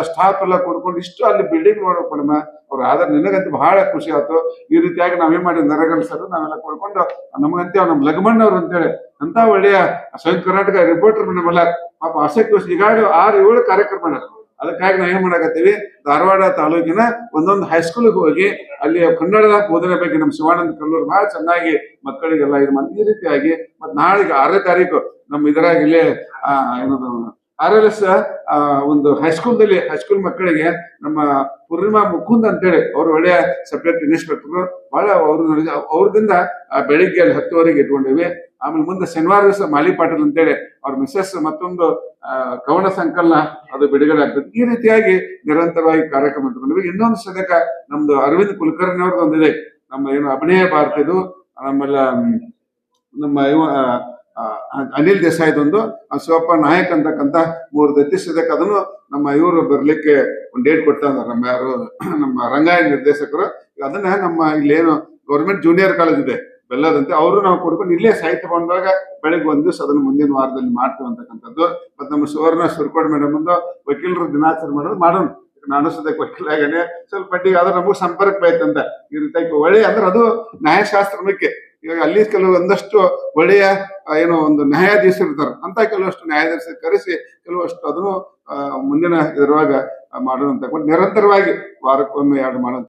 ಸ್ಟಾಫ್ ಎಲ್ಲ ಕೊಡ್ಕೊಂಡು ಇಷ್ಟು ಅಲ್ಲಿ ಬಿಲ್ಡಿಂಗ್ ನೋಡೋಕೆ ಮೇಡಮ್ ಅವ್ರ ಆಧಾರ ನಿನಗಂತೂ ಬಹಳ ಖುಷಿ ಆಯ್ತು ಈ ರೀತಿಯಾಗಿ ನಾವೇನ್ ಮಾಡಿದ್ವಿ ನರಗಲ್ ಸರ್ ನಾವೆಲ್ಲ ಕೊಡ್ಕೊಂಡು ನಮಗಂತ ನಮ್ಮ ಲಗಮಣ್ಣವ್ರು ಅಂತೇಳಿ ಅಂತ ಒಳ್ಳೆಯ ಸಂಯುಕ್ತ ಕರ್ನಾಟಕ ರಿಪೋರ್ಟರ್ ನಮ್ಮೆಲ್ಲ ಪಾಪ ಆಸಕ್ತಿ ಈಗಾಗಲೇ 6-7 ಕಾರ್ಯಕ್ರಮ ಮಾಡೋದು ಅದಕ್ಕಾಗಿ ನಾವು ಏನ್ ಮಾಡಾಕತ್ತೀವಿ ಧಾರವಾಡ ತಾಲೂಕಿನ ಒಂದೊಂದು ಹೈಸ್ಕೂಲ್ಗೆ ಹೋಗಿ ಅಲ್ಲಿ ಕನ್ನಡದ ಬೋಧನೆ ಬಗ್ಗೆ ನಮ್ಮ ಶಿವಾನಂದ ಕಲ್ಲೂರು ಬಹಳ ಚೆನ್ನಾಗಿ ಮಕ್ಕಳಿಗೆಲ್ಲ ಇದು ಮಾಡಿ ಈ ರೀತಿಯಾಗಿ ಮತ್ತೆ ನಾಳೆಗೆ 6ನೇ ತಾರೀಕು ನಮ್ಮ ಇದರಾಗ ಇಲ್ಲಿ ಏನದು RLS ಒಂದು ಹೈಸ್ಕೂಲ್ದಲ್ಲಿ ಹೈಸ್ಕೂಲ್ ಮಕ್ಕಳಿಗೆ ನಮ್ಮ ಪೂರ್ಣಿಮಾ ಮುಕುಂದ್ ಅಂತೇಳಿ ಅವ್ರು ಒಳ್ಳೆಯ ಸಬ್ಜೆಕ್ಟ್ ಇನ್ಸ್ಪೆಕ್ಟರ್ ಬಹಳ ಅವ್ರದಿಂದ ಬೆಳಿಗ್ಗೆ ಅಲ್ಲಿ 10 ಗಂಟೆಗೆ ಇಟ್ಕೊಂಡಿವಿ ಆಮೇಲೆ ಮುಂದೆ ಶನಿವಾರ ದಿವಸ ಮಾಲಿ ಪಾಟೀಲ್ ಅಂತೇಳಿ ಅವ್ರ ಮಿಸ್ಸಸ್ ಮತ್ತೊಂದು ಕವನ ಸಂಕಲನ ಅದು ಬಿಡುಗಡೆ ಆಗ್ತದೆ. ಈ ರೀತಿಯಾಗಿ ನಿರಂತರವಾಗಿ ಕಾರ್ಯಕ್ರಮ ಇಟ್ಕೊಂಡಿವಿ. ಇನ್ನೊಂದು ಸದ್ಯಕ ನಮ್ದು ಅರವಿಂದ್ ಕುಲಕರ್ಣಿ ಅವ್ರದ್ದು ಒಂದಿದೆ, ನಮ್ಮ ಏನು ಅಭಿನಯ ಭಾರತಿದು, ಆಮೇಲೆ ನಮ್ಮ ಅನಿಲ್ ದೇಸಾಯಿದೊಂದು, ಶಿವಪ್ಪ ನಾಯಕ್ ಅಂತಕ್ಕಂಥ 3 ದತ್ತಿಸದಕ್ಕೆ ಅದನ್ನು ನಮ್ಮ ಇವರು ಬರ್ಲಿಕ್ಕೆ ಒಂದು ಡೇಟ್ ಕೊಡ್ತಾ ಇದ್ದಾರೆ. ನಮ್ಮ ಯಾರು ನಮ್ಮ ರಂಗಾಯ ನಿರ್ದೇಶಕರು. ಅದನ್ನ ನಮ್ಮ ಇಲ್ಲೇನು ಗೌರ್ಮೆಂಟ್ ಜೂನಿಯರ್ ಕಾಲೇಜ್ ಇದೆ ಬೆಲ್ಲದಂತೆ, ಅವರು ನಾವು ಕೊಡ್ಕೊಂಡು ಇಲ್ಲೇ ಸಾಹಿತ್ಯ ಭವನದಾಗ ಬೆಳಗ್ಗೆ 1 ದಿವಸ ಅದನ್ನು ಮುಂದಿನ ವಾರದಲ್ಲಿ ಮಾಡ್ತೀವಿ ಅಂತಕ್ಕಂಥದ್ದು. ಮತ್ತು ನಮ್ಮ ಸುವರ್ಣ ಸುರ್ಕೋಡ್ ಮೇಡಮ್ ಒಂದು ವಕೀಲರು ದಿನಾಚರಣೆ ಮಾಡೋಣ. ನಾನು ಸದ್ಯಕ್ಕೆ ವಕೀಲಾಗೇನೆ, ಸ್ವಲ್ಪ ಮಟ್ಟಿಗೆ ಆದ್ರೆ ನಮಗೂ ಸಂಪರ್ಕ ಆಯ್ತಂತ ಈ ರೀತಿಯಾಗಿ ಒಳ್ಳೆ ಅಂದ್ರೆ ಅದು ನ್ಯಾಯಶಾಸ್ತ್ರ ಮುಖ್ಯ. ಇವಾಗ ಅಲ್ಲಿ ಕೆಲವು ಒಂದಷ್ಟು ಒಳ್ಳೆಯ ಏನೋ ಒಂದು ನ್ಯಾಯಾಧೀಶರು ಇರ್ತಾರೆ, ಅಂತ ಕೆಲವಷ್ಟು ನ್ಯಾಯಾಧೀಶರು ಕರೆಸಿ ಕೆಲವಷ್ಟು ಅದನ್ನು ಮುಂದಿನ ಇದರೊಳಗ ಮಾಡೋಣ ಅಂತ ನಿರಂತರವಾಗಿ ವಾರಕ್ಕೊಮ್ಮೆ 2 ಮಾಡೋಣ.